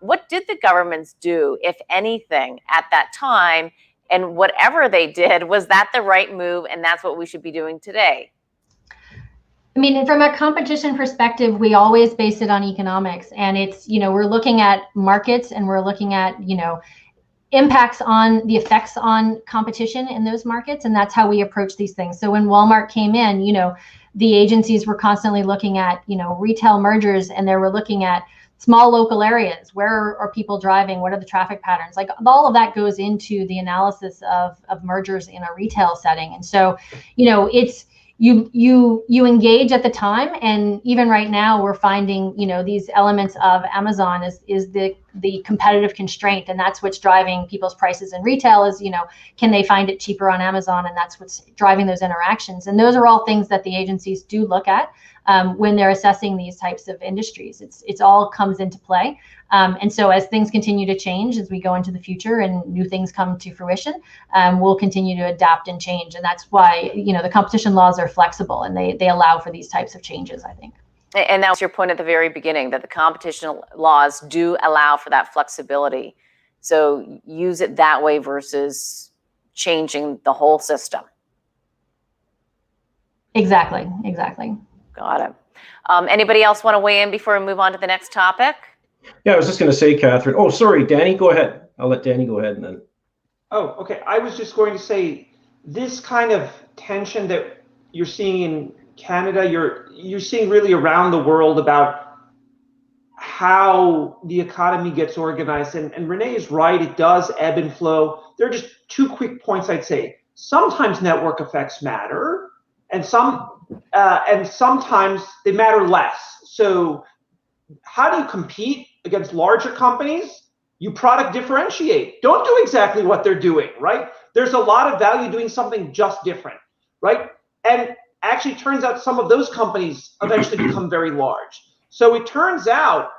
What did the governments do, if anything, at that time? And whatever they did, was that the right move? And that's what we should be doing today? I mean, from a competition perspective, we always base it on economics. And it's, we're looking at markets and we're looking at, impacts on the effects on competition in those markets. And that's how we approach these things. So when Walmart came in, the agencies were constantly looking at, retail mergers, and they were looking at small local areas. Where are people driving? What are the traffic patterns? Like, all of that goes into the analysis of mergers in a retail setting. And so, it's, you engage at the time, and even right now we're finding these elements of Amazon is the competitive constraint, and that's what's driving people's prices in retail is can they find it cheaper on Amazon, and that's what's driving those interactions. And those are all things that the agencies do look at when they're assessing these types of industries. It's all comes into play. And so as things continue to change, as we go into the future and new things come to fruition, we'll continue to adapt and change. And that's why, the competition laws are flexible, and they allow for these types of changes, I think. And that was your point at the very beginning, that the competition laws do allow for that flexibility. So use it that way versus changing the whole system. Exactly. Got it. Anybody else want to weigh in before we move on to the next topic? Yeah, I was just going to say, Catherine. Oh, sorry, Danny, go ahead. I'll let Danny go ahead and then. Oh, okay. I was just going to say, this kind of tension that you're seeing in Canada, you're seeing really around the world about how the economy gets organized. And Renee is right, it does ebb and flow. There are just two quick points I'd say. Sometimes network effects matter, and sometimes they matter less. So how do you compete against larger companies? You product differentiate. Don't do exactly what they're doing, right? There's a lot of value doing something just different, right? And actually turns out some of those companies eventually become very large. So it turns out,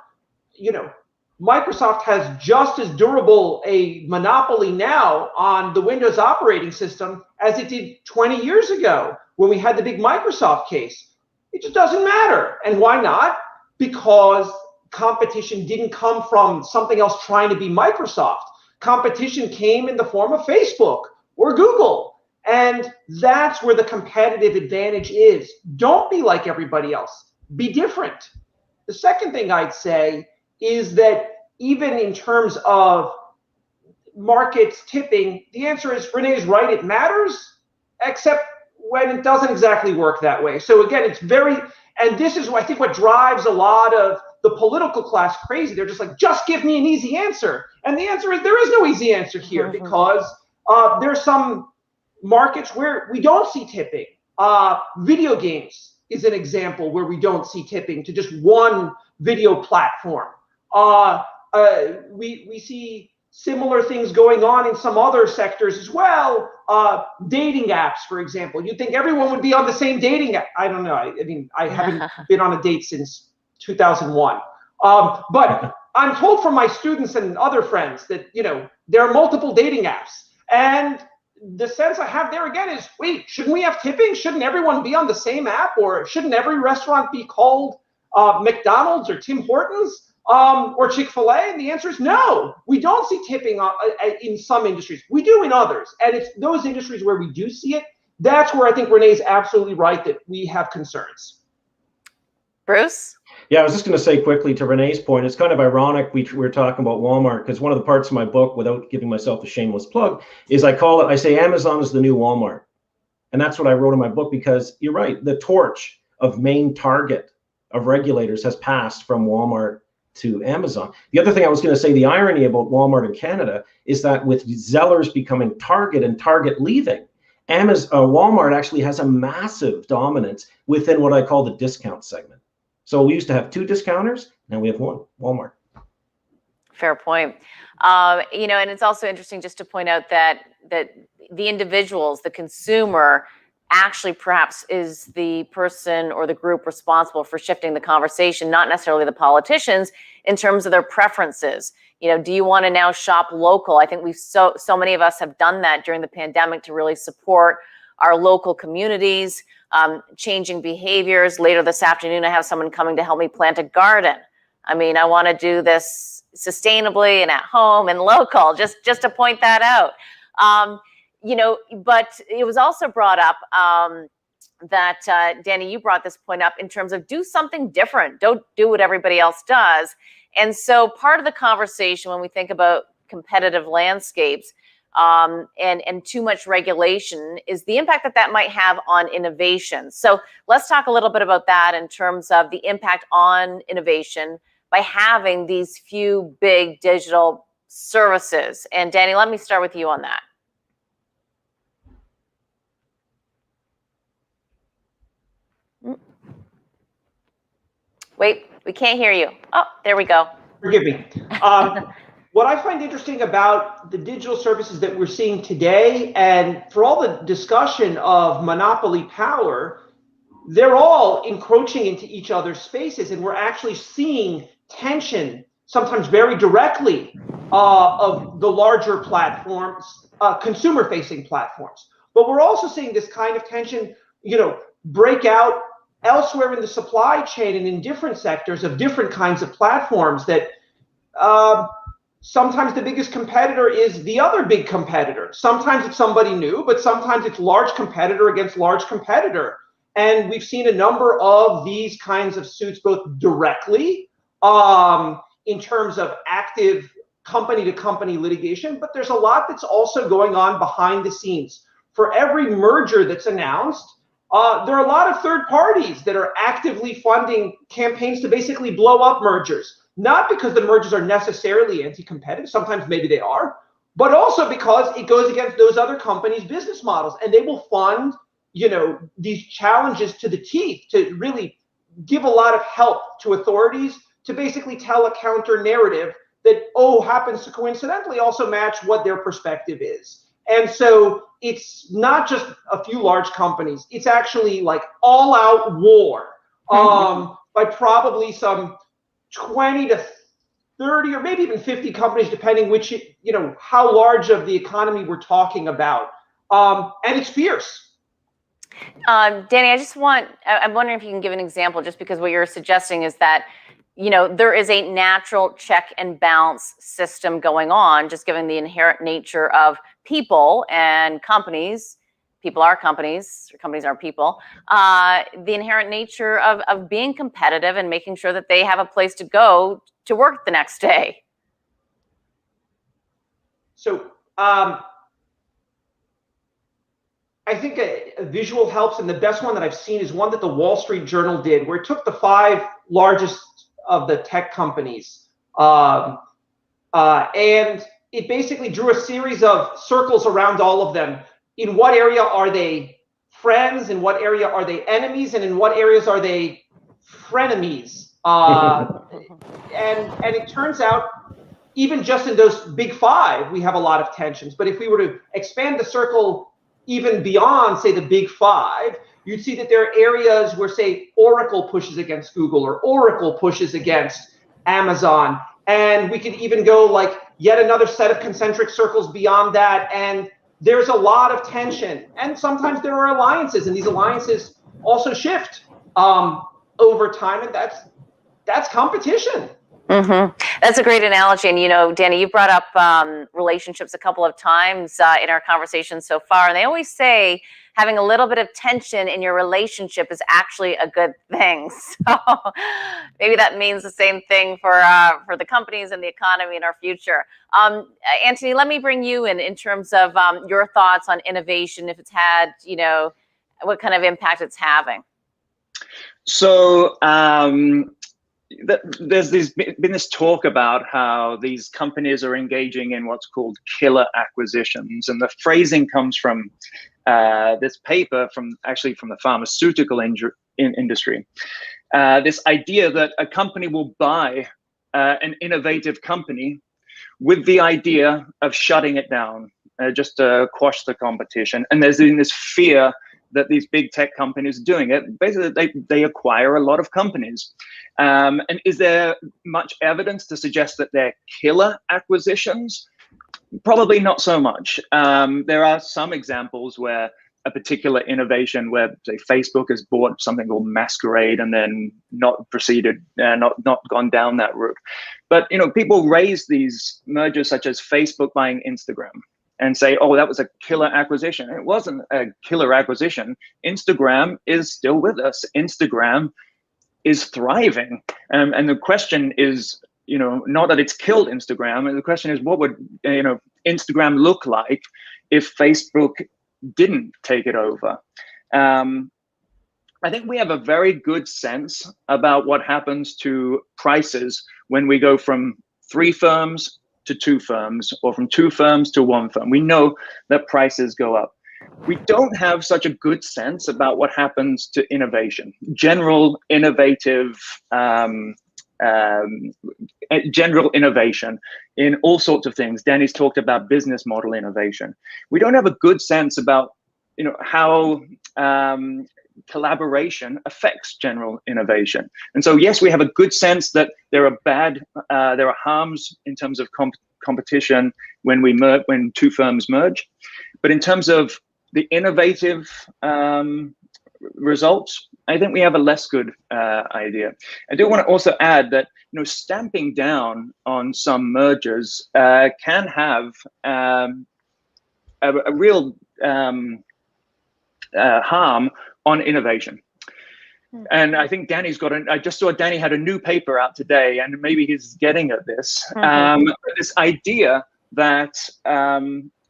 Microsoft has just as durable a monopoly now on the Windows operating system as it did 20 years ago when we had the big Microsoft case. It just doesn't matter. And why not? Because competition didn't come from something else trying to be Microsoft. Competition came in the form of Facebook or Google. And that's where the competitive advantage is. Don't be like everybody else. Be different. The second thing I'd say is that even in terms of markets tipping, the answer is, Renee's right, it matters, except when it doesn't exactly work that way. So again, it's and this is, I think, what drives a lot of the political class crazy. They're just like, just give me an easy answer. And the answer is, there is no easy answer here, because there's some markets where we don't see tipping. Video games is an example where we don't see tipping to just one video platform. We see similar things going on in some other sectors as well. Dating apps, for example. You'd think everyone would be on the same dating app. I don't know. I mean, I haven't been on a date since 2001. But I'm told from my students and other friends that, there are multiple dating apps. And the sense I have there again is, wait, shouldn't we have tipping? Shouldn't everyone be on the same app? Or shouldn't every restaurant be called McDonald's or Tim Hortons? Or Chick-fil-A? And the answer is no. We don't see tipping in some industries. We do in others. And it's those industries where we do see it. That's where I think Renee's absolutely right that we have concerns. Bruce? Yeah, I was just going to say quickly to Renee's point, it's kind of ironic we were talking about Walmart, because one of the parts of my book, without giving myself a shameless plug, is I say Amazon is the new Walmart. And that's what I wrote in my book, because you're right, the torch of main target of regulators has passed from Walmart to Amazon. The other thing I was going to say, the irony about Walmart in Canada is that with Zellers becoming Target and Target leaving, Walmart actually has a massive dominance within what I call the discount segment. So we used to have two discounters, now we have one, Walmart. Fair point. And it's also interesting just to point out that the individuals, the consumer, actually perhaps is the person or the group responsible for shifting the conversation, not necessarily the politicians, in terms of their preferences. Do you want to now shop local? I think so many of us have done that during the pandemic to really support our local communities, changing behaviors. Later this afternoon, I have someone coming to help me plant a garden. I mean, I want to do this sustainably and at home and local, just to point that out. But it was also brought up that, Danny, you brought this point up in terms of do something different. Don't do what everybody else does. And so part of the conversation when we think about competitive landscapes and too much regulation is the impact that might have on innovation. So let's talk a little bit about that in terms of the impact on innovation by having these few big digital services. And Danny, let me start with you on that. Wait, we can't hear you. Oh, there we go. Forgive me. What I find interesting about the digital services that we're seeing today, and for all the discussion of monopoly power, they're all encroaching into each other's spaces, and we're actually seeing tension, sometimes very directly, of the larger platforms, consumer-facing platforms. But we're also seeing this kind of tension, break out elsewhere in the supply chain and in different sectors of different kinds of platforms that sometimes the biggest competitor is the other big competitor. Sometimes it's somebody new, but sometimes it's large competitor against large competitor. And we've seen a number of these kinds of suits, both directly in terms of active company-to-company litigation, but there's a lot that's also going on behind the scenes. For every merger that's announced, there are a lot of third parties that are actively funding campaigns to basically blow up mergers, not because the mergers are necessarily anti-competitive, sometimes maybe they are, but also because it goes against those other companies' business models, and they will fund, these challenges to the teeth to really give a lot of help to authorities to basically tell a counter narrative that, happens to coincidentally also match what their perspective is. And so it's not just a few large companies. It's actually like all-out war by probably some 20 to 30 or maybe even 50 companies, depending which, how large of the economy we're talking about. And it's fierce. Danny, I'm wondering if you can give an example, just because what you're suggesting is that there is a natural check and balance system going on, just given the inherent nature of people and companies. People are companies, or companies are people. The inherent nature of being competitive and making sure that they have a place to go to work the next day. So I think a visual helps, and the best one that I've seen is one that the Wall Street Journal did, where it took the 5 largest of the tech companies, and it basically drew a series of circles around all of them. In what area are they friends? In what area are they enemies? And in what areas are they frenemies? And it turns out, even just in those big 5, we have a lot of tensions. But if we were to expand the circle even beyond, say, the big 5, you'd see that there are areas where, say, Oracle pushes against Google or Oracle pushes against Amazon. And we could even go like yet another set of concentric circles beyond that. And there's a lot of tension. And sometimes there are alliances, and these alliances also shift over time. And that's competition. Mm-hmm. That's a great analogy. And, Danny, you brought up relationships a couple of times in our conversation so far. And they always say having a little bit of tension in your relationship is actually a good thing. So maybe that means the same thing for the companies and the economy in our future. Anthony, let me bring you in terms of your thoughts on innovation, if it's had, what kind of impact it's having. So, there's been this talk about how these companies are engaging in what's called killer acquisitions, and the phrasing comes from this paper from the pharmaceutical industry. This idea that a company will buy an innovative company with the idea of shutting it down, just to quash the competition, and there's been this fear that these big tech companies are doing it. Basically, they acquire a lot of companies. And is there much evidence to suggest that they're killer acquisitions? Probably not so much. There are some examples where a particular innovation, where say Facebook has bought something called Masquerade and then not proceeded, not gone down that route. But people raise these mergers such as Facebook buying Instagram and say, oh, that was a killer acquisition. It wasn't a killer acquisition. Instagram is still with us. Instagram is thriving. And the question is, not that it's killed Instagram. And the question is, what would Instagram look like if Facebook didn't take it over? I think we have a very good sense about what happens to prices when we go from 3 firms to 2 firms, or from 2 firms to 1 firm. We know that prices go up. We don't have such a good sense about what happens to innovation, general innovation in all sorts of things. Danny's talked about business model innovation. We don't have a good sense about how collaboration affects general innovation. And so, yes, we have a good sense that there are harms in terms of competition when 2 firms merge. But in terms of the innovative results, I think we have a less good idea. I do want to also add that stamping down on some mergers can have a real harm on innovation. And I think Danny's I just saw Danny had a new paper out today, and maybe he's getting at this. This idea that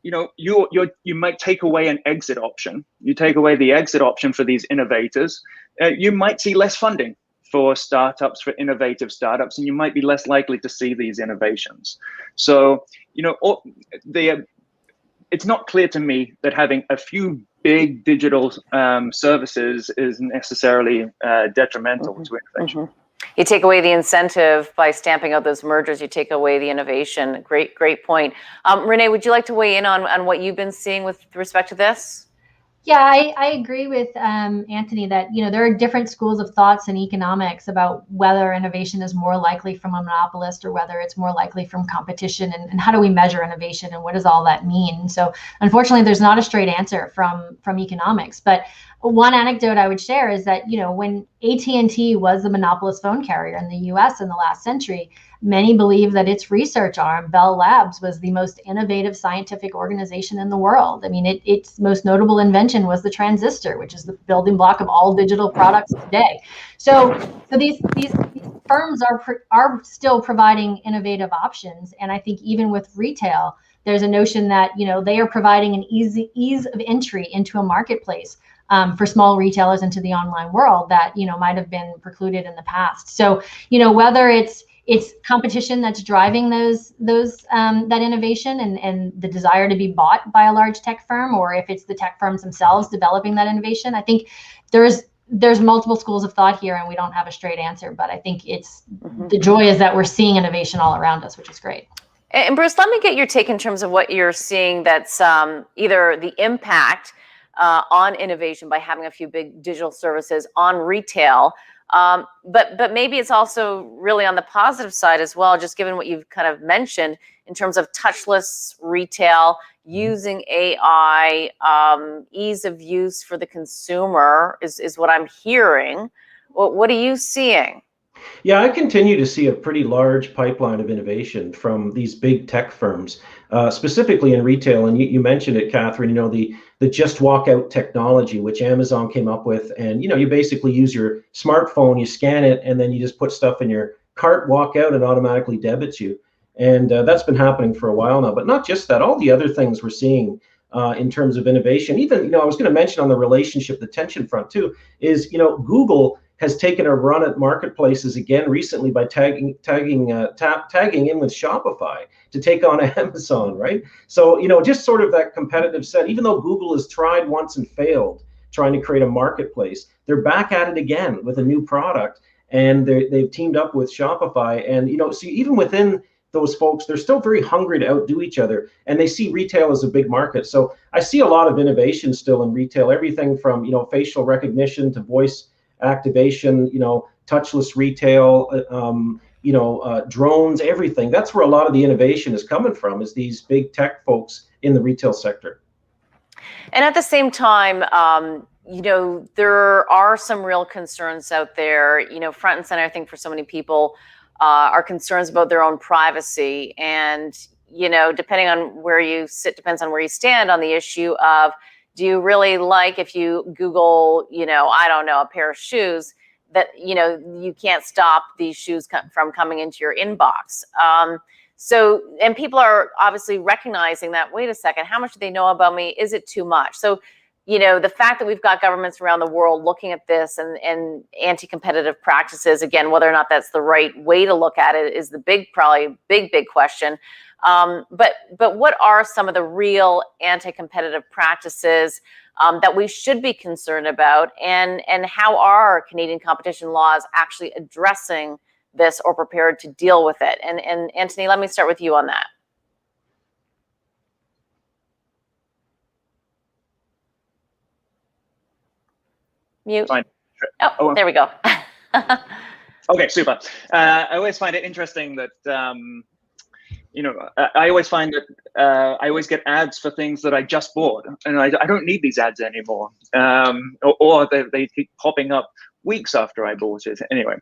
you might take away an exit option. You take away the exit option for these innovators. You might see less funding for startups, for innovative startups, and you might be less likely to see these innovations. So, it's not clear to me that having a few big digital services is necessarily detrimental to innovation. You take away the incentive by stamping out those mergers. You take away the innovation. Great point. Renee, would you like to weigh in on what you've been seeing with respect to this? Yeah, I agree with Anthony that there are different schools of thoughts in economics about whether innovation is more likely from a monopolist or whether it's more likely from competition, and how do we measure innovation and what does all that mean? So unfortunately, there's not a straight answer from economics. But one anecdote I would share is that when AT&T was the monopolist phone carrier in the U.S. in the last century, many believe that its research arm, Bell Labs, was the most innovative scientific organization in the world. I mean, its most notable invention was the transistor, which is the building block of all digital products today. So these firms are still providing innovative options, and I think even with retail, there's a notion that they are providing an ease of entry into a marketplace for small retailers into the online world that might have been precluded in the past. So whether it's competition that's driving that innovation and the desire to be bought by a large tech firm, or if it's the tech firms themselves developing that innovation, I think there's multiple schools of thought here, and we don't have a straight answer. But I think the joy is that we're seeing innovation all around us, which is great. And Bruce, let me get your take in terms of what you're seeing that's either the impact on innovation by having a few big digital services on retail, but maybe it's also really on the positive side as well, just given what you've kind of mentioned in terms of touchless retail, using AI, ease of use for the consumer is what I'm hearing. What are you seeing? Yeah, I continue to see a pretty large pipeline of innovation from these big tech firms, specifically in retail. And you mentioned it, Catherine, the just walk out technology, which Amazon came up with. And, you basically use your smartphone, you scan it, and then you just put stuff in your cart, walk out, and automatically debits you. And that's been happening for a while now. But not just that, all the other things we're seeing in terms of innovation. Even, I was going to mention on the relationship, the tension front too, is, Google has taken a run at marketplaces again recently by tagging in with Shopify to take on Amazon, right? So, just sort of that competitive set, even though Google has tried once and failed trying to create a marketplace, they're back at it again with a new product, and they've teamed up with Shopify. And, see, even within those folks, they're still very hungry to outdo each other, and they see retail as a big market. So I see a lot of innovation still in retail, everything from, you know, facial recognition to voice activation, you know, touchless retail, drones, everything. That's where a lot of the innovation is coming from, is these big tech folks in the retail sector. And at the same time, you know, there are some real concerns out there, you know, front and center, I think, for so many people are concerns about their own privacy. And, you know, depending on where you sit, depends on where you stand on the issue of, do you really like, if you Google, you know, I don't know, a pair of shoes, that, you know, you can't stop these shoes from coming into your inbox. So, and people are obviously recognizing that, wait a second, how much do they know about me? Is it too much? So, you know, the fact that we've got governments around the world looking at this and anti-competitive practices, again, whether or not that's the right way to look at it is the probably big question. But what are some of the real anti-competitive practices that we should be concerned about, and how are Canadian competition laws actually addressing this or prepared to deal with it? And Anthony, let me start with you on that. Mute. Fine. Oh, there we go. Okay, super. I always find it interesting that, you know, I always find that I always get ads for things that I just bought, and I don't need these ads anymore. Or they keep popping up weeks after I bought it. Anyway,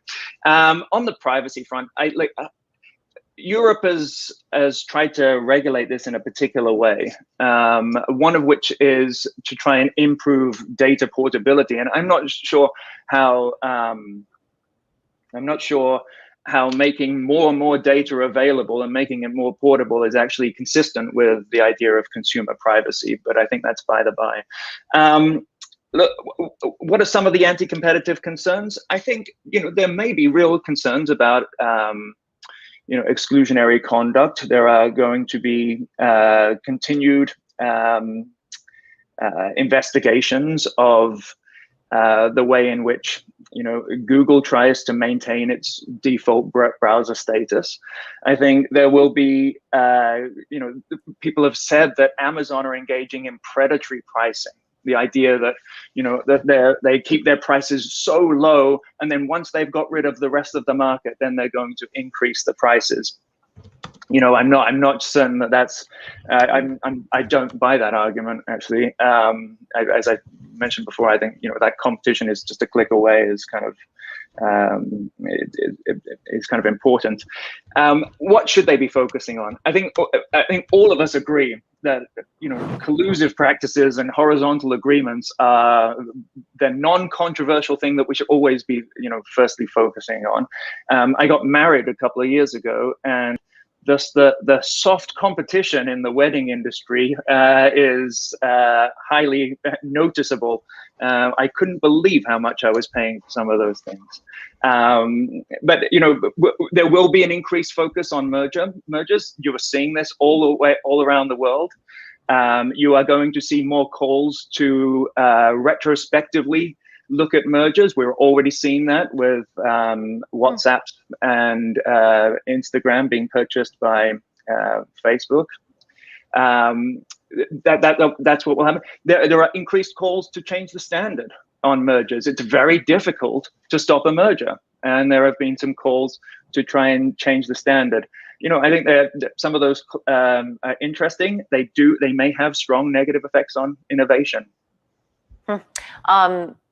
on the privacy front, Europe has tried to regulate this in a particular way, one of which is to try and improve data portability. And I'm not sure how making more and more data available and making it more portable is actually consistent with the idea of consumer privacy. But I think that's by the by. Look, what are some of the anti-competitive concerns? I think, you know, there may be real concerns about you know, exclusionary conduct. There are going to be continued investigations of the way in which, you know, Google tries to maintain its default browser status. I think there will be, you know, people have said that Amazon are engaging in predatory pricing. The idea that, you know, that they keep their prices so low, and then once they've got rid of the rest of the market, then they're going to increase the prices. You know, I'm not certain that that's. I don't buy that argument, actually. As I mentioned before, I think, you know, that competition is just a click away is kind of it's kind of important. What should they be focusing on? I think all of us agree that, you know, collusive practices and horizontal agreements are the non-controversial thing that we should always be, you know, firstly focusing on. I got married a couple of years ago, and thus the soft competition in the wedding industry is highly noticeable. I couldn't believe how much I was paying for some of those things. But, you know, there will be an increased focus on mergers. You are seeing this all around the world. You are going to see more calls to retrospectively look at mergers. We're already seeing that with WhatsApp and Instagram being purchased by Facebook. That's what will happen. There are increased calls to change the standard on mergers. It's very difficult to stop a merger, and there have been some calls to try and change the standard. You know, I think that some of those are interesting. They may have strong negative effects on innovation.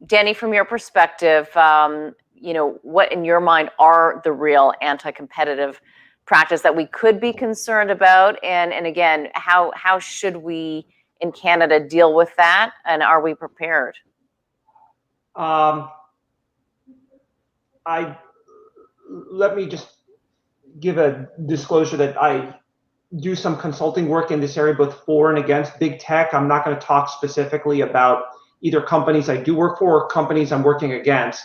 Danny, from your perspective, you know, what in your mind are the real anti-competitive practice that we could be concerned about? And again, how should we in Canada deal with that? And are we prepared? Let me just give a disclosure that I do some consulting work in this area, both for and against big tech. I'm not going to talk specifically about either companies I do work for or companies I'm working against.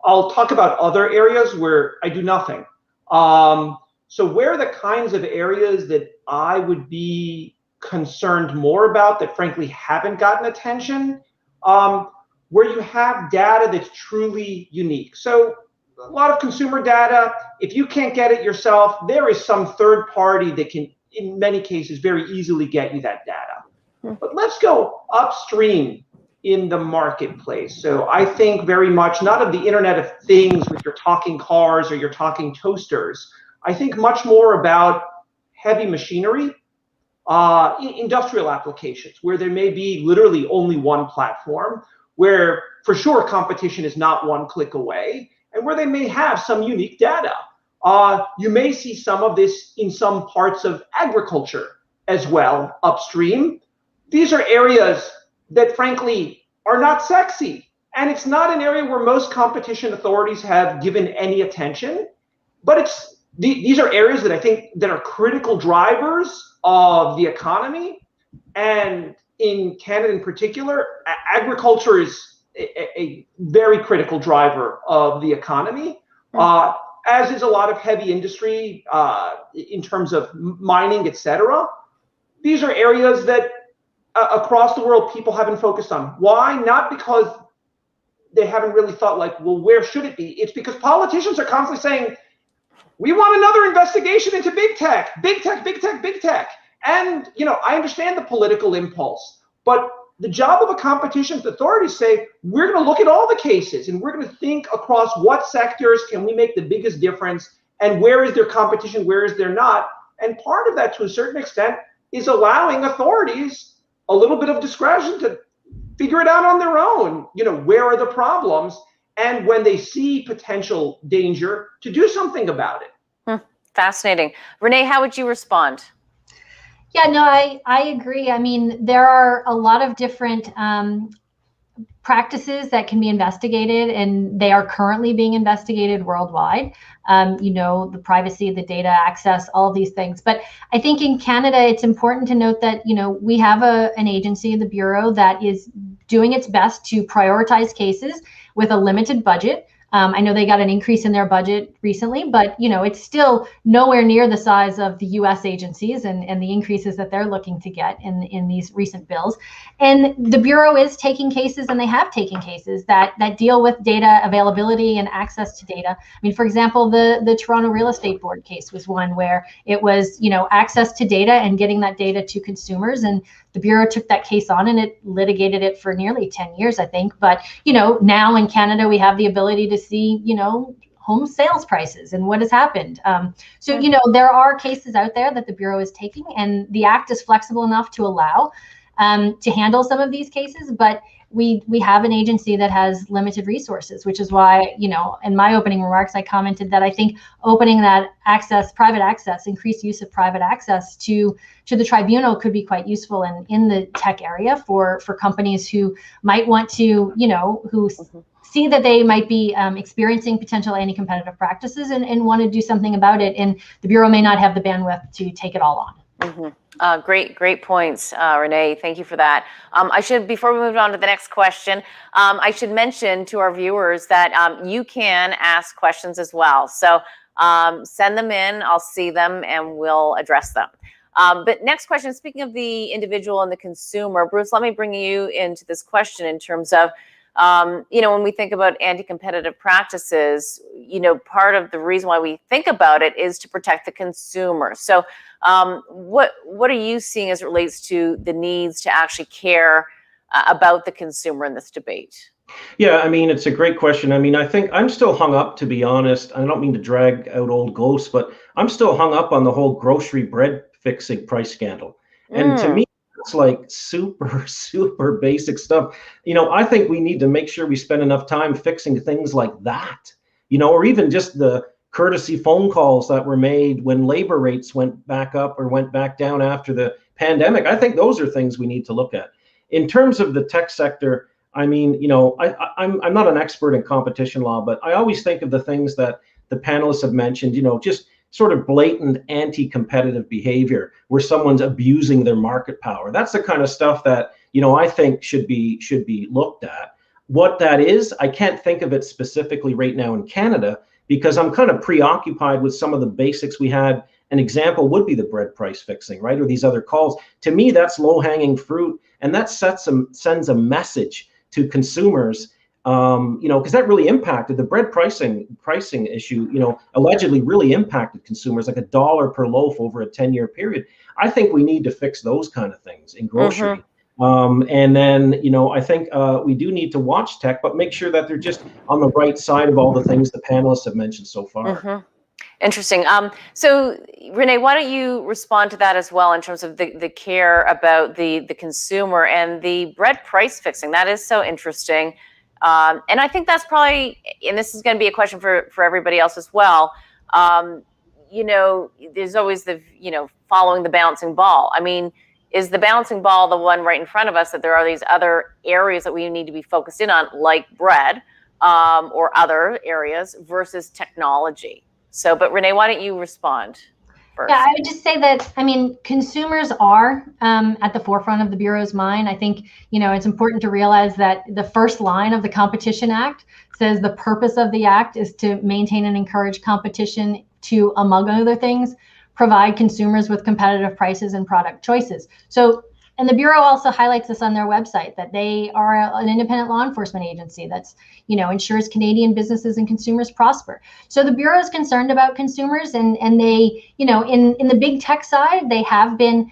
I'll talk about other areas where I do nothing. So where are the kinds of areas that I would be concerned more about that frankly haven't gotten attention? Where you have data that's truly unique. So a lot of consumer data. If you can't get it yourself, there is some third party that can, in many cases, very easily get you that data. But let's go upstream in the marketplace. So I think very much not of the Internet of Things with your talking cars or your talking toasters. I think much more about heavy machinery, industrial applications, where there may be literally only one platform, where for sure competition is not one click away, and where they may have some unique data. You may see some of this in some parts of agriculture as well, upstream. These are areas that frankly are not sexy. And it's not an area where most competition authorities have given any attention, but these are areas that I think that are critical drivers of the economy. And in Canada in particular, agriculture is a very critical driver of the economy, as is a lot of heavy industry in terms of mining, etc. These are areas that across the world people haven't focused on. Why? Not because they haven't really thought like, well, where should it be? It's because politicians are constantly saying, we want another investigation into big tech, big tech, big tech, big tech. And, I understand the political impulse, but the job of a competition authority is say, we're going to look at all the cases and we're going to think across what sectors can we make the biggest difference and where is there competition, where is there not. And part of that to a certain extent is allowing authorities a little bit of discretion to figure it out on their own. Where are the problems? And when they see potential danger, to do something about it. Fascinating. Renee, how would you respond? Yeah, no, I agree. I mean, there are a lot of different practices that can be investigated, and they are currently being investigated worldwide. The privacy, the data access, all of these things. But I think in Canada, it's important to note that, we have an agency, the Bureau, that is doing its best to prioritize cases with a limited budget. I know they got an increase in their budget recently, but it's still nowhere near the size of the U.S. agencies and the increases that they're looking to get in these recent bills. And the Bureau is taking cases, and they have taken cases that deal with data availability and access to data. I mean, for example, the Toronto Real Estate Board case was one where it was, access to data and getting that data to consumers. And the Bureau took that case on and it litigated it for nearly 10 years, I think. But, now in Canada, we have the ability to see, home sales prices and what has happened. So, there are cases out there that the Bureau is taking, and the Act is flexible enough to allow to handle some of these cases. But we have an agency that has limited resources, which is why, in my opening remarks, I commented that I think opening that access, private access, increased use of private access to the tribunal could be quite useful in the tech area for companies who might want to, who see that they might be experiencing potential anti-competitive practices and want to do something about it. And the Bureau may not have the bandwidth to take it all on. Great points, Renee. Thank you for that. Before we move on to the next question, I should mention to our viewers that you can ask questions as well. So send them in, I'll see them, and we'll address them. But next question, speaking of the individual and the consumer, Bruce, let me bring you into this question in terms of, when we think about anti-competitive practices, part of the reason why we think about it is to protect the consumer. So what are you seeing as it relates to the needs to actually care about the consumer in this debate? Yeah, I mean, it's a great question. I mean, I think I'm still hung up, to be honest. I don't mean to drag out old ghosts, but I'm still hung up on the whole grocery bread fixing price scandal. And to me, it's like super basic stuff. I think we need to make sure we spend enough time fixing things like that, or even just the courtesy phone calls that were made when labor rates went back up or went back down after the pandemic. I think those are things we need to look at. In terms of the tech sector, I mean, I'm not an expert in competition law, but I always think of the things that the panelists have mentioned, just sort of blatant anti-competitive behavior where someone's abusing their market power. That's the kind of stuff that, I think should be looked at. What that is, I can't think of it specifically right now in Canada because I'm kind of preoccupied with some of the basics we had. An example would be the bread price fixing, right? Or these other calls. To me, that's low-hanging fruit, and that sends a message to consumers because that really impacted the bread pricing issue, allegedly really impacted consumers, like $1 per loaf over a 10-year period. I think we need to fix those kind of things in grocery. And then, I think we do need to watch tech, but make sure that they're just on the right side of all the things the panelists have mentioned so far. Interesting. So, Renee, why don't you respond to that as well in terms of the care about the consumer and the bread price fixing? That is so interesting. And I think that's probably, and this is going to be a question for everybody else as well. There's always the, following the bouncing ball. I mean, is the bouncing ball the one right in front of us, that there are these other areas that we need to be focused in on, like bread or other areas, versus technology? So, but Renee, why don't you respond first? Yeah, I would just say that, consumers are at the forefront of the Bureau's mind. I think, it's important to realize that the first line of the Competition Act says the purpose of the act is to maintain and encourage competition to, among other things, provide consumers with competitive prices and product choices. So, and the Bureau also highlights this on their website, that they are an independent law enforcement agency that's, ensures Canadian businesses and consumers prosper. So the Bureau is concerned about consumers, and they, in the big tech side, they have been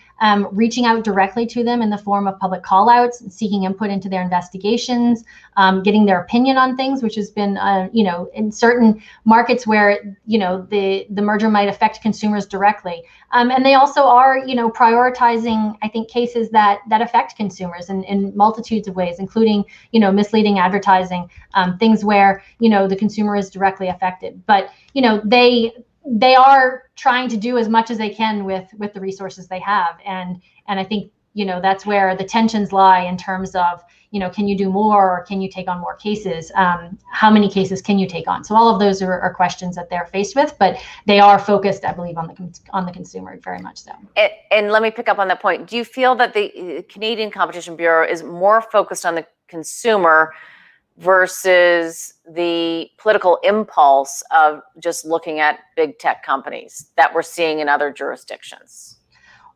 reaching out directly to them in the form of public call-outs, seeking input into their investigations, getting their opinion on things, which has been, in certain markets where, the merger might affect consumers directly. And they also are, prioritizing, I think, cases that affect consumers in multitudes of ways, including, misleading advertising, things where, the consumer is directly affected. But, they are trying to do as much as they can with the resources they have. And I think, that's where the tensions lie in terms of, can you do more, or can you take on more cases? How many cases can you take on? So all of those are questions that they're faced with, but they are focused, I believe, on the consumer, very much so. And let me pick up on that point. Do you feel that the Canadian Competition Bureau is more focused on the consumer versus the political impulse of just looking at big tech companies that we're seeing in other jurisdictions?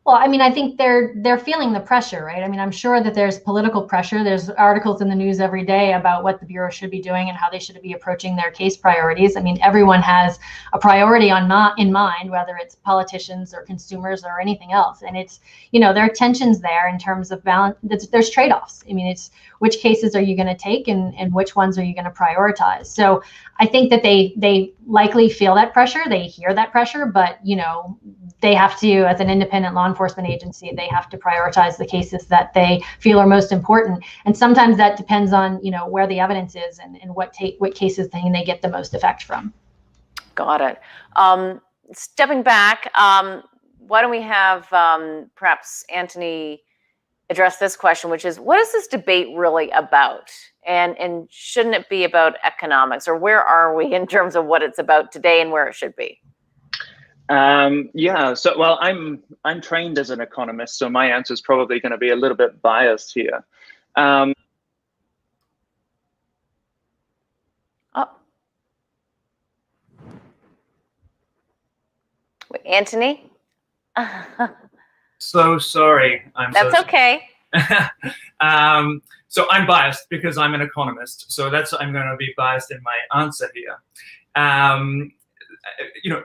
Well, I think they're feeling the pressure, right? I'm sure that there's political pressure. There's articles in the news every day about what the Bureau should be doing and how they should be approaching their case priorities. Everyone has a priority in mind, whether it's politicians or consumers or anything else. And it's, there are tensions there in terms of balance. There's trade-offs. It's which cases are you going to take and which ones are you going to prioritize? So I think that they likely feel that pressure. They hear that pressure, but, they have to, as an independent law enforcement agency, they have to prioritize the cases that they feel are most important. And sometimes that depends on, where the evidence is and what cases they get the most effect from. Got it. Stepping back, why don't we have perhaps Anthony address this question, which is, what is this debate really about? And shouldn't it be about economics, or where are we in terms of what it's about today and where it should be? So, well, I'm trained as an economist, so my answer is probably going to be a little bit biased here. Anthony? So sorry. That's okay. So I'm biased because I'm an economist. So I'm going to be biased in my answer here.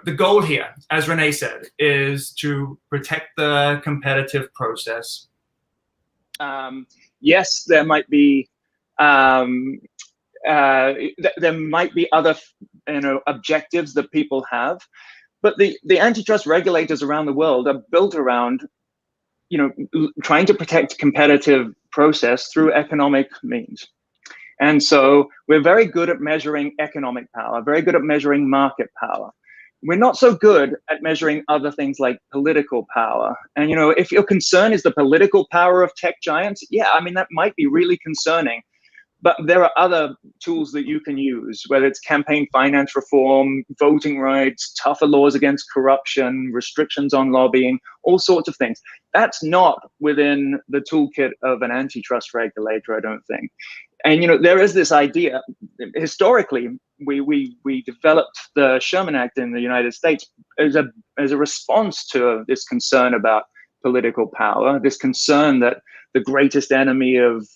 The goal here, as Renee said, is to protect the competitive process. Yes, there might be other objectives that people have, but the antitrust regulators around the world are built around trying to protect competitive process through economic means. And so we're very good at measuring economic power, very good at measuring market power. We're not so good at measuring other things like political power. And, if your concern is the political power of tech giants, that might be really concerning. But there are other tools that you can use, whether it's campaign finance reform, voting rights, tougher laws against corruption, restrictions on lobbying, all sorts of things. That's not within the toolkit of an antitrust regulator, I don't think. And, there is this idea, historically, we developed the Sherman Act in the United States as a response to this concern about political power, this concern that the greatest enemy of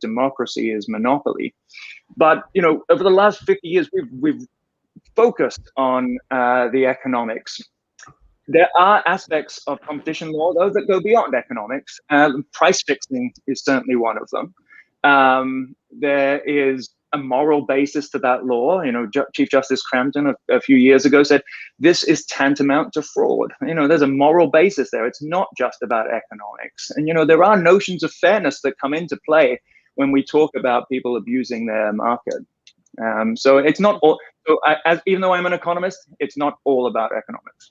democracy is monopoly. But over the last 50 years, we've focused on the economics. There are aspects of competition law, though, that go beyond economics. Price fixing is certainly one of them. There is a moral basis to that law. Chief Justice Crampton a few years ago said, this is tantamount to fraud. There's a moral basis there. It's not just about economics. And, there are notions of fairness that come into play when we talk about people abusing their market. So it's not all, even though I'm an economist, it's not all about economics.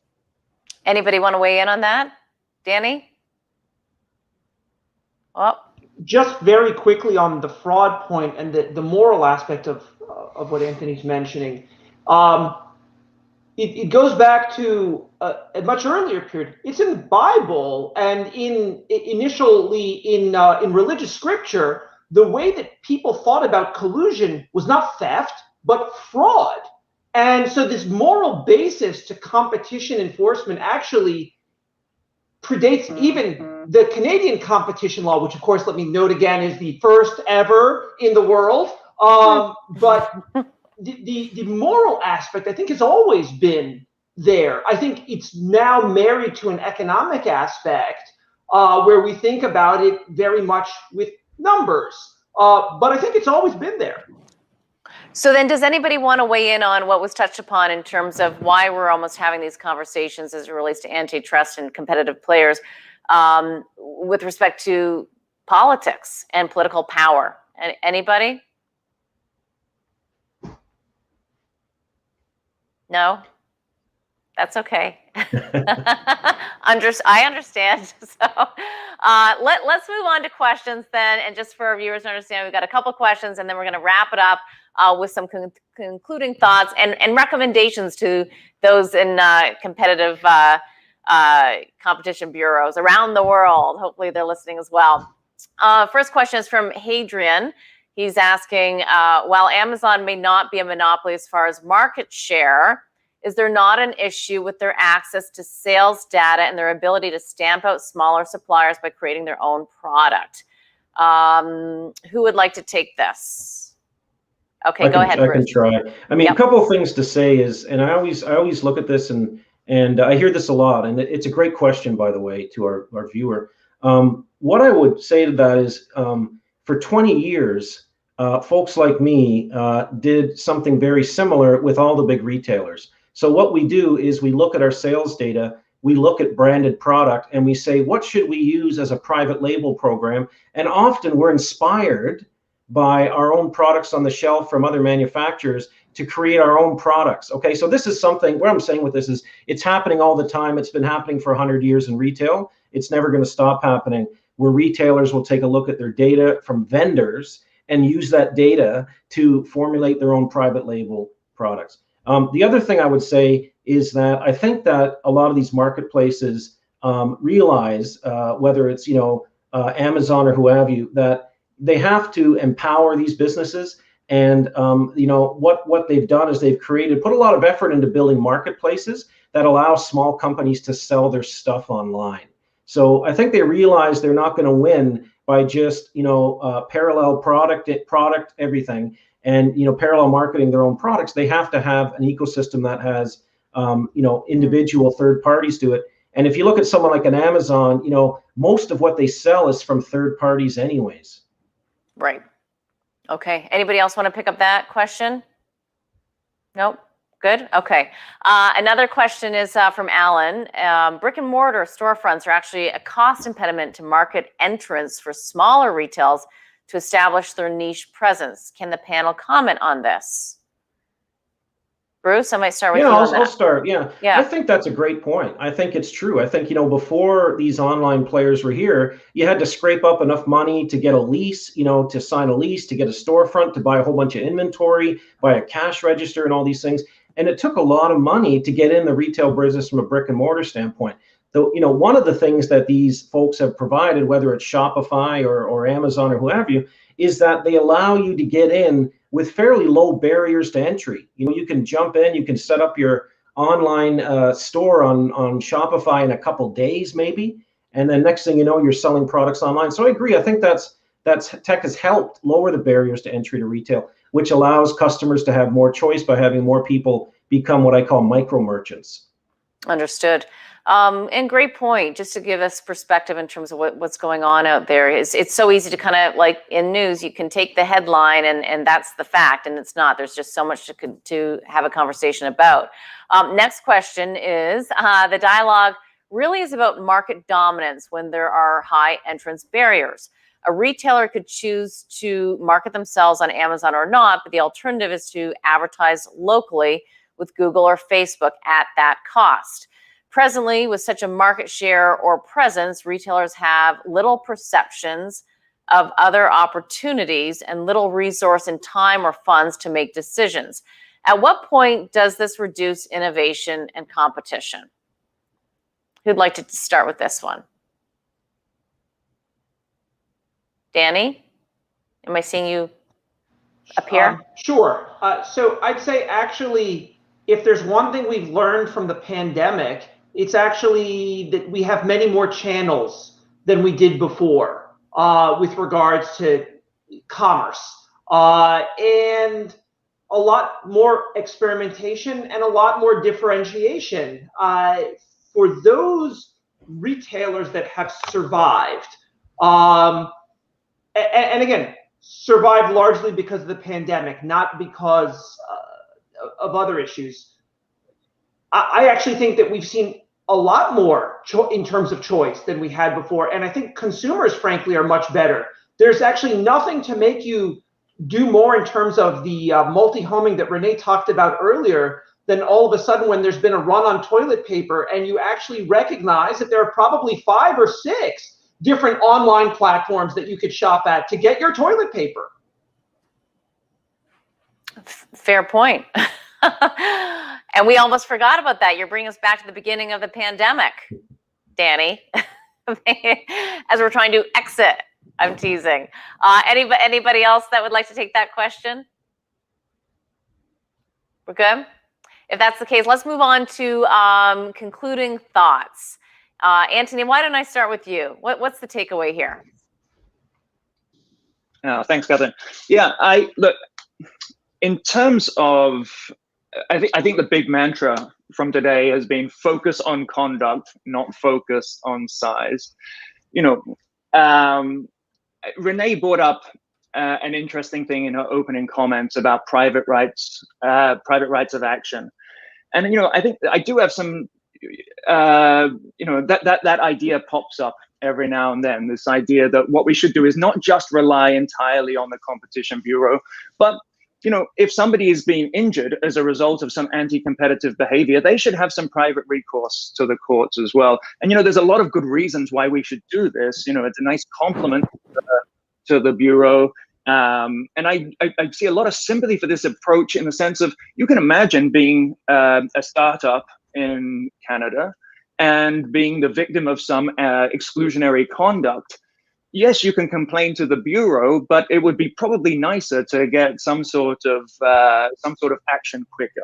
Anybody want to weigh in on that? Danny? Oh. Just very quickly on the fraud point and the moral aspect of what Anthony's mentioning. It goes back to a much earlier period. It's in the Bible, and initially in religious scripture, the way that people thought about collusion was not theft, but fraud. And so this moral basis to competition enforcement actually predates even the Canadian competition law, which, of course, let me note again, is the first ever in the world. But the moral aspect, I think, has always been there. I think it's now married to an economic aspect where we think about it very much with numbers. But I think it's always been there. So then does anybody want to weigh in on what was touched upon in terms of why we're almost having these conversations as it relates to antitrust and competitive players with respect to politics and political power? Anybody? No? That's okay. I understand. So let's move on to questions then. And just for our viewers to understand, we've got a couple questions, and then we're going to wrap it up with some concluding thoughts and recommendations to those in competitive competition bureaus around the world. Hopefully they're listening as well. First question is from Hadrian. He's asking, while Amazon may not be a monopoly as far as market share, is there not an issue with their access to sales data and their ability to stamp out smaller suppliers by creating their own product? Who would like to take this? Okay, go ahead, Bruce. I can try. I mean, a couple of things to say is, and I always look at this and I hear this a lot, and it's a great question, by the way, to our viewer. What I would say to that is, for 20 years, folks like me did something very similar with all the big retailers. So what we do is we look at our sales data, we look at branded product, and we say, what should we use as a private label program? And often we're inspired by our own products on the shelf from other manufacturers to create our own products. Okay, so this is something, what I'm saying with this is, it's happening all the time. It's been happening for 100 years in retail. It's never going to stop happening, where retailers will take a look at their data from vendors and use that data to formulate their own private label products. The other thing I would say is that I think that a lot of these marketplaces realize, whether it's Amazon or who have you, that they have to empower these businesses. And what they've done is they've put a lot of effort into building marketplaces that allow small companies to sell their stuff online. So I think they realize they're not going to win by just parallel product everything and parallel marketing their own products. They have to have an ecosystem that has individual third parties do it. And if you look at someone like an Amazon, most of what they sell is from third parties anyways. Right. Okay. Anybody else want to pick up that question? Nope. Good. Okay. Another question is from Alan. Brick and mortar storefronts are actually a cost impediment to market entrance for smaller retails to establish their niche presence. Can the panel comment on this? Bruce, I might start with you on that. I'll start. Yeah. I think that's a great point. I think it's true. I think, before these online players were here, you had to scrape up enough money to get a lease, to sign a lease, to get a storefront, to buy a whole bunch of inventory, buy a cash register and all these things. And it took a lot of money to get in the retail business from a brick and mortar standpoint. Though, one of the things that these folks have provided, whether it's Shopify or Amazon or who have you, is that they allow you to get in with fairly low barriers to entry. You can jump in, you can set up your online store on Shopify in a couple days maybe, and then next thing you know, you're selling products online. So I agree. I think that's tech has helped lower the barriers to entry to retail, which allows customers to have more choice by having more people become what I call micro merchants. Understood. And great point. Just to give us perspective in terms of what's going on out there, it's so easy to kind of, like in news, you can take the headline and that's the fact, and it's not. There's just so much to have a conversation about. Next question is, the dialogue really is about market dominance when there are high entrance barriers. A retailer could choose to market themselves on Amazon or not, but the alternative is to advertise locally with Google or Facebook at that cost. Presently, with such a market share or presence, retailers have little perceptions of other opportunities and little resource and time or funds to make decisions. At what point does this reduce innovation and competition? Who'd like to start with this one? Danny, am I seeing you appear? Sure. So I'd say actually, if there's one thing we've learned from the pandemic, it's actually that we have many more channels than we did before with regards to commerce, and a lot more experimentation and a lot more differentiation. For those retailers that have survived, and again, survived largely because of the pandemic, not because of other issues. I actually think that we've seen a lot more in terms of choice than we had before. And I think consumers, frankly, are much better. There's actually nothing to make you do more in terms of the multi-homing that Renee talked about earlier than all of a sudden when there's been a run on toilet paper and you actually recognize that there are probably 5 or 6 different online platforms that you could shop at to get your toilet paper. Fair point. And we almost forgot about that. You're bringing us back to the beginning of the pandemic, Danny, as we're trying to exit. I'm teasing. Anybody else that would like to take that question? We're good? If that's the case, let's move on to concluding thoughts. Anthony, why don't I start with you? What's the takeaway here? Thanks, Catherine. Yeah, look, in terms of, I think the big mantra from today has been focus on conduct, not focus on size. Renee brought up an interesting thing in her opening comments about private rights of action, and I think I do have some, that idea pops up every now and then. This idea that what we should do is not just rely entirely on the Competition Bureau, but if somebody is being injured as a result of some anti-competitive behavior, they should have some private recourse to the courts as well. And, there's a lot of good reasons why we should do this. It's a nice compliment to the Bureau. And I see a lot of sympathy for this approach in the sense of, you can imagine being a startup in Canada and being the victim of some exclusionary conduct. Yes, you can complain to the Bureau, but it would be probably nicer to get some sort of action quicker.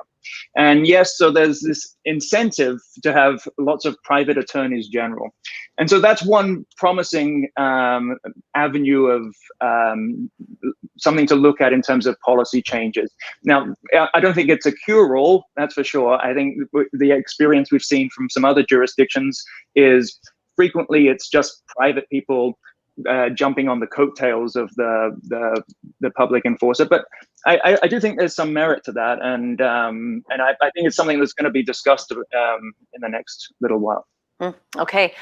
And yes, so there's this incentive to have lots of private attorneys general. And so that's one promising avenue of something to look at in terms of policy changes. Now, I don't think it's a cure-all, that's for sure. I think the experience we've seen from some other jurisdictions is frequently it's just private people jumping on the coattails of the public enforcer, but I do think there's some merit to that, and I think it's something that's going to be discussed in the next little while. Okay,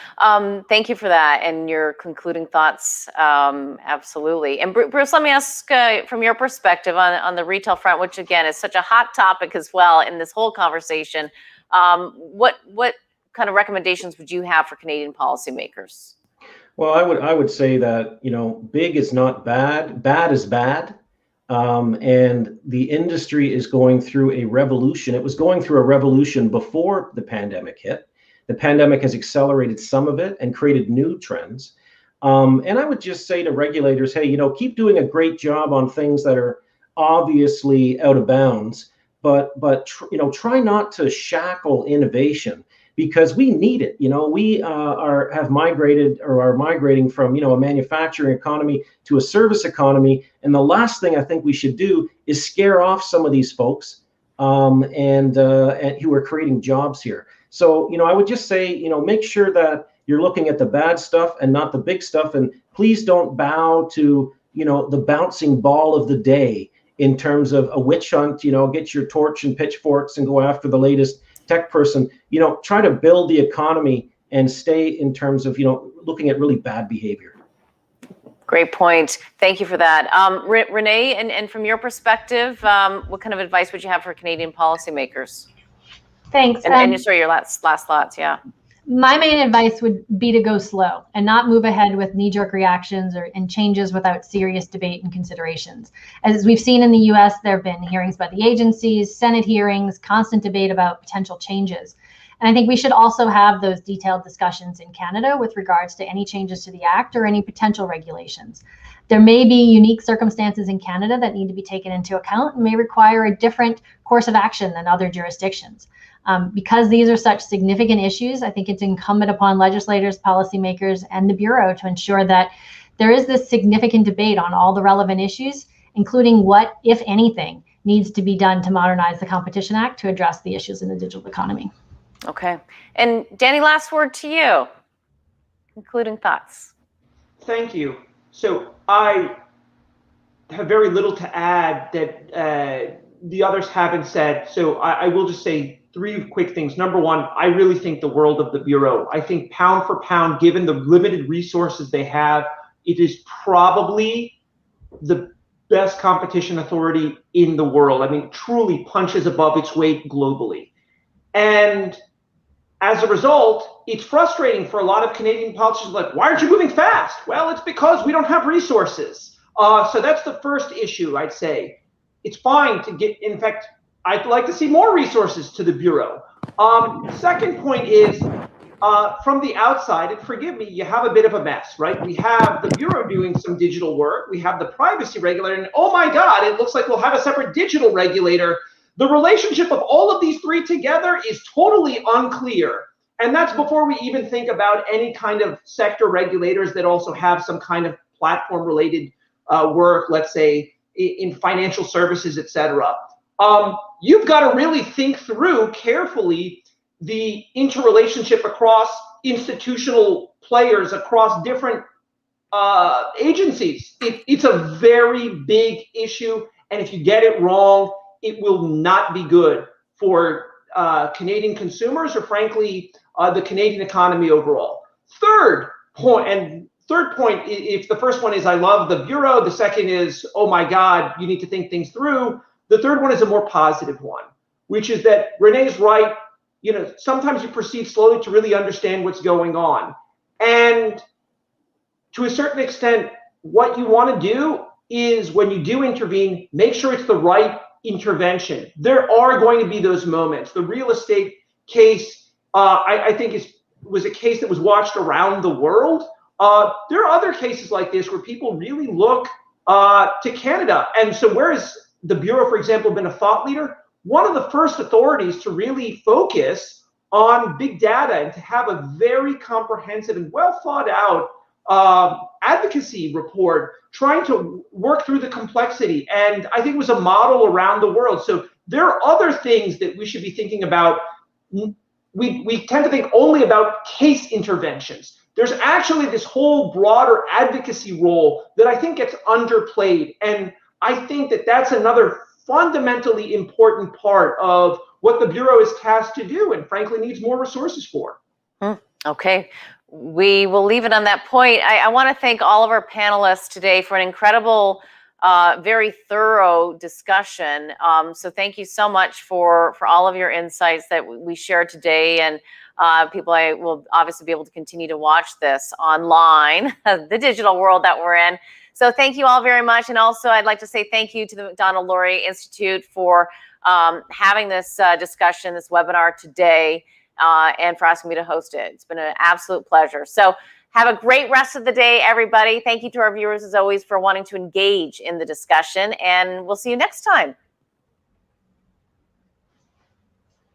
thank you for that and your concluding thoughts. Absolutely. And Bruce, let me ask from your perspective on the retail front, which again is such a hot topic as well in this whole conversation. What kind of recommendations would you have for Canadian policymakers? Well, I would say that, big is not bad, bad is bad. And the industry is going through a revolution. It was going through a revolution before the pandemic hit. The pandemic has accelerated some of it and created new trends. And I would just say to regulators, hey, keep doing a great job on things that are obviously out of bounds, but try not to shackle innovation. because we need it. We have migrated or are migrating from, a manufacturing economy to a service economy. And the last thing I think we should do is scare off some of these folks and who are creating jobs here. So, I would just say, make sure that you're looking at the bad stuff and not the big stuff. And please don't bow to, the bouncing ball of the day in terms of a witch hunt, get your torch and pitchforks and go after the latest tech person. Try to build the economy and stay in terms of, looking at really bad behavior. Great point. Thank you for that. Renee, and from your perspective, what kind of advice would you have for Canadian policymakers? Thanks. And sorry, your last thoughts, yeah. My main advice would be to go slow and not move ahead with knee-jerk reactions and changes without serious debate and considerations. As we've seen in the US, there have been hearings by the agencies, Senate hearings, constant debate about potential changes. And I think we should also have those detailed discussions in Canada with regards to any changes to the Act or any potential regulations. There may be unique circumstances in Canada that need to be taken into account and may require a different course of action than other jurisdictions. Because these are such significant issues, I think it's incumbent upon legislators, policymakers, and the Bureau to ensure that there is this significant debate on all the relevant issues, including what, if anything, needs to be done to modernize the Competition Act to address the issues in the digital economy. Okay. And Danny, last word to you. Concluding thoughts. Thank you. So I have very little to add that the others haven't said. So I will just say 3 quick things. Number one, I really think the world of the Bureau. I think pound for pound, given the limited resources they have, it is probably the best competition authority in the world. I mean, truly punches above its weight globally. And as a result, it's frustrating for a lot of Canadian politicians, like, why aren't you moving fast? Well, it's because we don't have resources. So that's the first issue, I'd say. It's fine to get, in fact, I'd like to see more resources to the Bureau. Second point is, from the outside, and forgive me, you have a bit of a mess, right? We have the Bureau doing some digital work. We have the privacy regulator, and oh my God, it looks like we'll have a separate digital regulator. The relationship of all of these 3 together is totally unclear. And that's before we even think about any kind of sector regulators that also have some kind of platform-related work, let's say in financial services, et cetera. You've got to really think through carefully the interrelationship across institutional players, across different agencies. It's a very big issue, and if you get it wrong, it will not be good for Canadian consumers or, frankly, the Canadian economy overall. Third point, if the first one is I love the Bureau, the second is, oh my God, you need to think things through. The third one is a more positive one, which is that Renee's right. Sometimes you proceed slowly to really understand what's going on. And to a certain extent, what you want to do is when you do intervene, make sure it's the right intervention. There are going to be those moments. The real estate case, I think, was a case that was watched around the world. There are other cases like this where people really look to Canada. And so whereas the Bureau, for example, been a thought leader, one of the first authorities to really focus on big data and to have a very comprehensive and well thought out advocacy report trying to work through the complexity. And I think it was a model around the world. So there are other things that we should be thinking about. We tend to think only about case interventions. There's actually this whole broader advocacy role that I think gets underplayed. And I think that that's another fundamentally important part of what the Bureau is tasked to do and frankly needs more resources for. Okay. We will leave it on that point. I want to thank all of our panelists today for an incredible, very thorough discussion. So thank you so much for all of your insights that we shared today. And people will obviously be able to continue to watch this online, the digital world that we're in. So thank you all very much. And also I'd like to say thank you to the Macdonald-Laurier Institute for having this discussion, this webinar today. And for asking me to host it. It's been an absolute pleasure. So have a great rest of the day, everybody. Thank you to our viewers, as always, for wanting to engage in the discussion. And we'll see you next time.